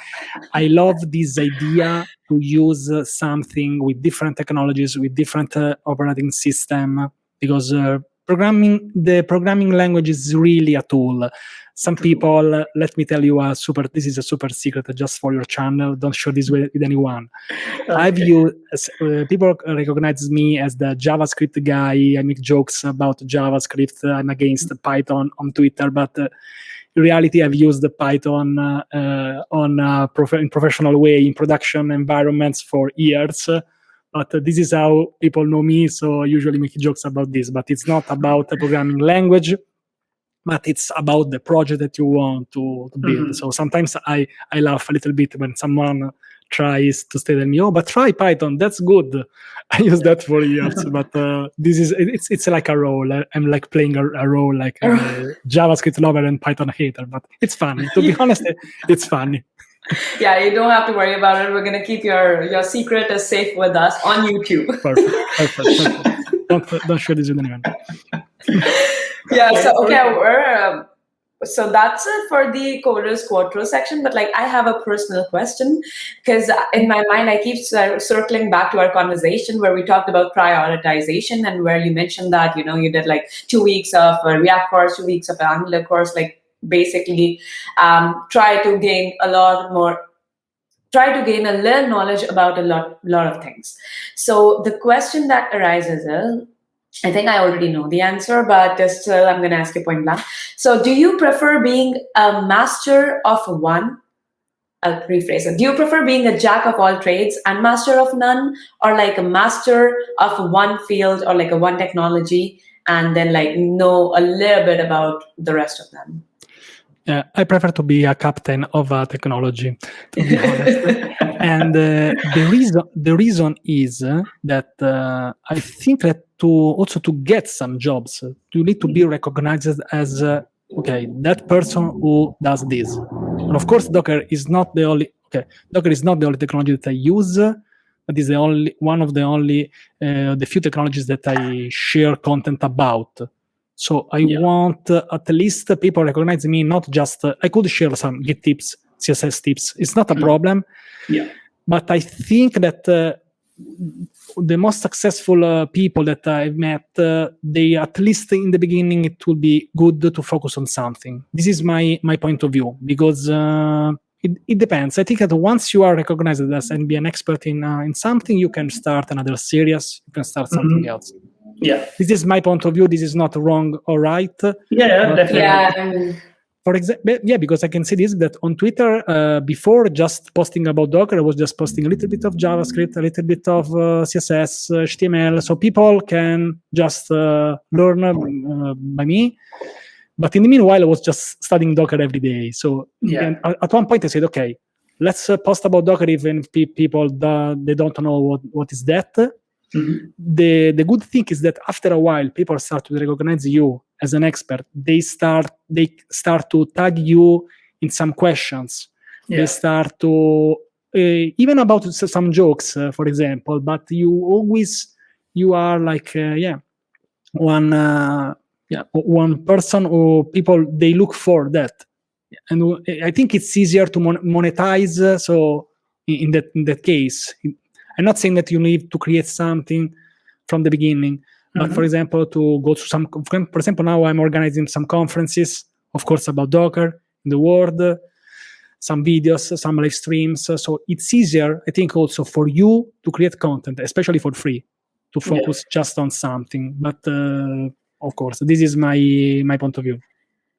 I love this idea to use something with different technologies, with different operating system, because the programming language is really a tool. Some people, let me tell you, this is a super secret just for your channel. Don't share this with anyone. Okay. People recognize me as the JavaScript guy. I make jokes about JavaScript. I'm against Python on Twitter, but in reality, I've used Python in professional way in production environments for years. But this is how people know me, so I usually make jokes about this. But it's not about the programming language, but it's about the project that you want to build. So sometimes I laugh a little bit when someone tries to say to me, "Oh, but try Python, that's good." I use that for years, but it's like a role. I'm like playing a role like a JavaScript lover and Python hater, but it's funny. To be honest, it's funny. Yeah, you don't have to worry about it. We're gonna keep your secret as safe with us on YouTube. Perfect. Don't share this with anyone. Yeah. So okay, so that's it for the Coders Quatro section. But like, I have a personal question, because in my mind I keep circling back to our conversation where we talked about prioritization, and where you mentioned that you did like 2 weeks of a React course, 2 weeks of an Angular course, like basically try to gain and learn knowledge about a lot of things. So the question that arises is, I think I already know the answer, but still I'm going to ask you point blank. So do you prefer being a master of one? I'll rephrase it. Do you prefer being a jack of all trades and master of none, or like a master of one field or like a one technology and then like know a little bit about the rest of them? I prefer to be a captain of a technology, to be honest. And the reason is that I think that to get some jobs, you need to be recognized as that person who does this. And of course, Docker is not the only technology that I use, but is one of the few technologies that I share content about. So I want at least people recognize me, not just I could share some Git tips, CSS tips. It's not a problem. Yeah. But I think that the most successful people that I've met, they, at least in the beginning, it will be good to focus on something. This is my point of view, because it depends. I think that once you are recognized as and be an expert in something, you can start another series, you can start something else. Yeah. This is my point of view. This is not wrong or right. Yeah, definitely. Yeah. For example, because I can see this, that on Twitter, before just posting about Docker, I was just posting a little bit of JavaScript, a little bit of CSS, HTML, so people can just learn by me. But in the meanwhile, I was just studying Docker every day. So at one point I said, okay, let's post about Docker even if people they don't know what is that. Mm-hmm. The good thing is that after a while, people start to recognize you as an expert. They start to tag you in some questions. Yeah. They start to even about some jokes, for example. But you are like one person or people they look for that, and I think it's easier to monetize. So in that case. I'm not saying that you need to create something from the beginning, but for example, to go to for example, now I'm organizing some conferences, of course, about Docker in the world, some videos, some live streams. So it's easier, I think, also for you to create content, especially for free, to focus just on something. But of course, this is my point of view.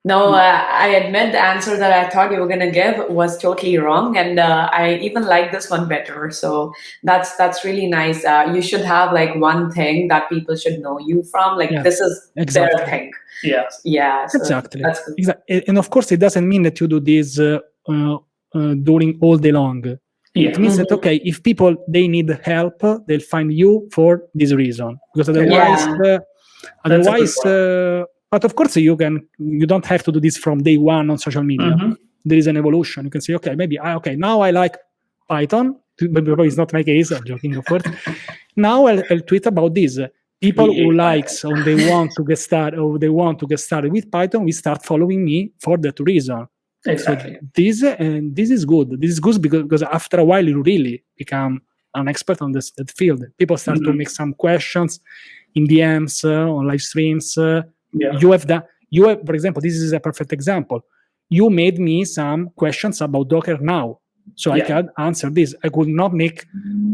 No, I admit the answer that I thought you were going to give was totally wrong. And I even like this one better. So that's really nice. You should have like one thing that people should know you from. Like this is their thing. Yeah. Yeah. So exactly. That's good. Exactly. And of course, it doesn't mean that you do this during all day long. Yeah. It means that, okay, if people, they need help, they'll find you for this reason. Because otherwise, but of course, you don't have to do this from day one on social media. there is an evolution. You can say, okay, maybe now I like Python. But it's not my case. I'm joking, of course. Now I'll tweet about this. People who likes or they want to get started with Python, we start following me for that reason. Exactly. So this is good. This is good because after a while you really become an expert on that field. People start to make some questions in DMs, on live streams. You have, for example, this is a perfect example. You made me some questions about Docker now. So I can answer this. I could not make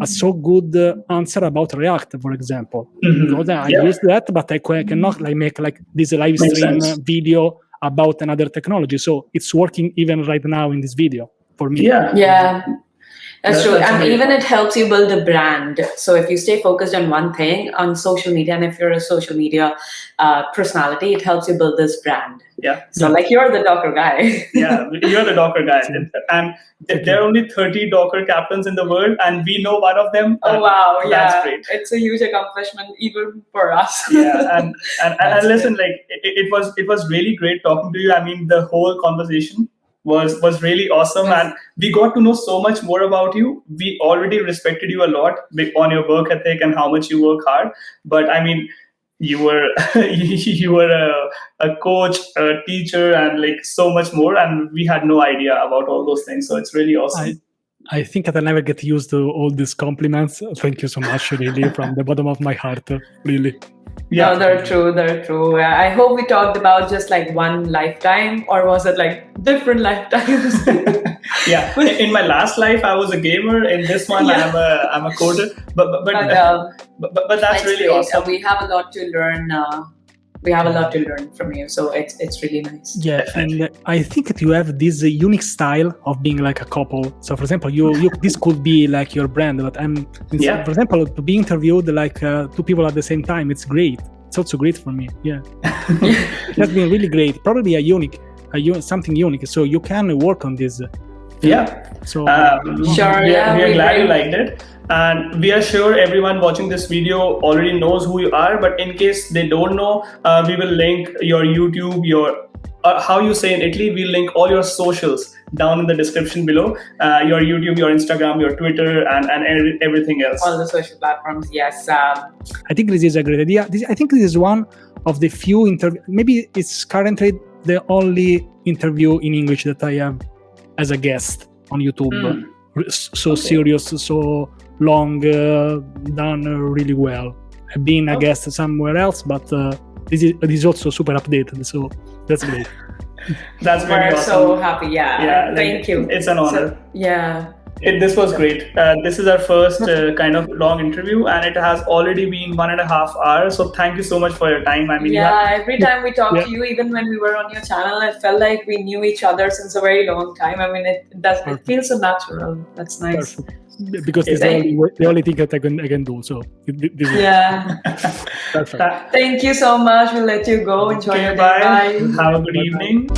a so good answer about React, for example, because I use that, but I cannot make this live stream video about another technology. So it's working even right now in this video for me. Yeah. That's true. And even it helps you build a brand. So if you stay focused on one thing on social media, and if you're a social media personality, it helps you build this brand. Yeah. So you're the Docker guy. Yeah, you're the Docker guy. And there are only 30 Docker captains in the world, and we know one of them. Oh, wow. That's great. It's a huge accomplishment even for us. Yeah. And listen, it was really great talking to you. I mean, the whole conversation was really awesome, and we got to know so much more about you. We already respected you a lot on your work ethic and how much you work hard. But I mean, you were a coach, a teacher, and so much more, and we had no idea about all those things. So it's really awesome. I think I'll never get used to all these compliments. Thank you so much, really, from the bottom of my heart, really. Yeah, no, they're true. I hope we talked about just one lifetime, or was it different lifetimes? Yeah, in my last life I was a gamer. In this one, I'm a coder. But that's really awesome. We have a lot to learn. We have a lot to learn from you, so it's really nice. Yeah, and I think that you have this unique style of being like a couple. So, for example, you this could be your brand, but for example, to be interviewed two people at the same time, it's great. It's also great for me. Yeah, it has been really great. Probably something unique. So you can work on this. Yeah. So sure. We are glad you liked it. And we are sure everyone watching this video already knows who you are, but in case they don't know, we will link your YouTube, how you say in Italy, we'll link all your socials down in the description below. Your YouTube, your Instagram, your Twitter, and everything else. All the social platforms, yes. I think this is a great idea. I think this is one of the few interviews, maybe it's currently the only interview in English that I have as a guest on YouTube. So serious, so long, done really well. I've been a guest somewhere else, but this is also super updated, so that's great. That's very awesome. So happy. Yeah. Thank you. It's an honor. This was great. This is our first kind of long interview, and it has already been 1.5 hours. So thank you so much for your time. I mean, every time we talk to you, even when we were on your channel, I felt like we knew each other since a very long time. I mean, it feels so natural. That's nice. Perfect. Because it's the only thing that I can do. So perfect. Thank you so much. We'll let you go. Enjoy your day. Bye. Have a good evening.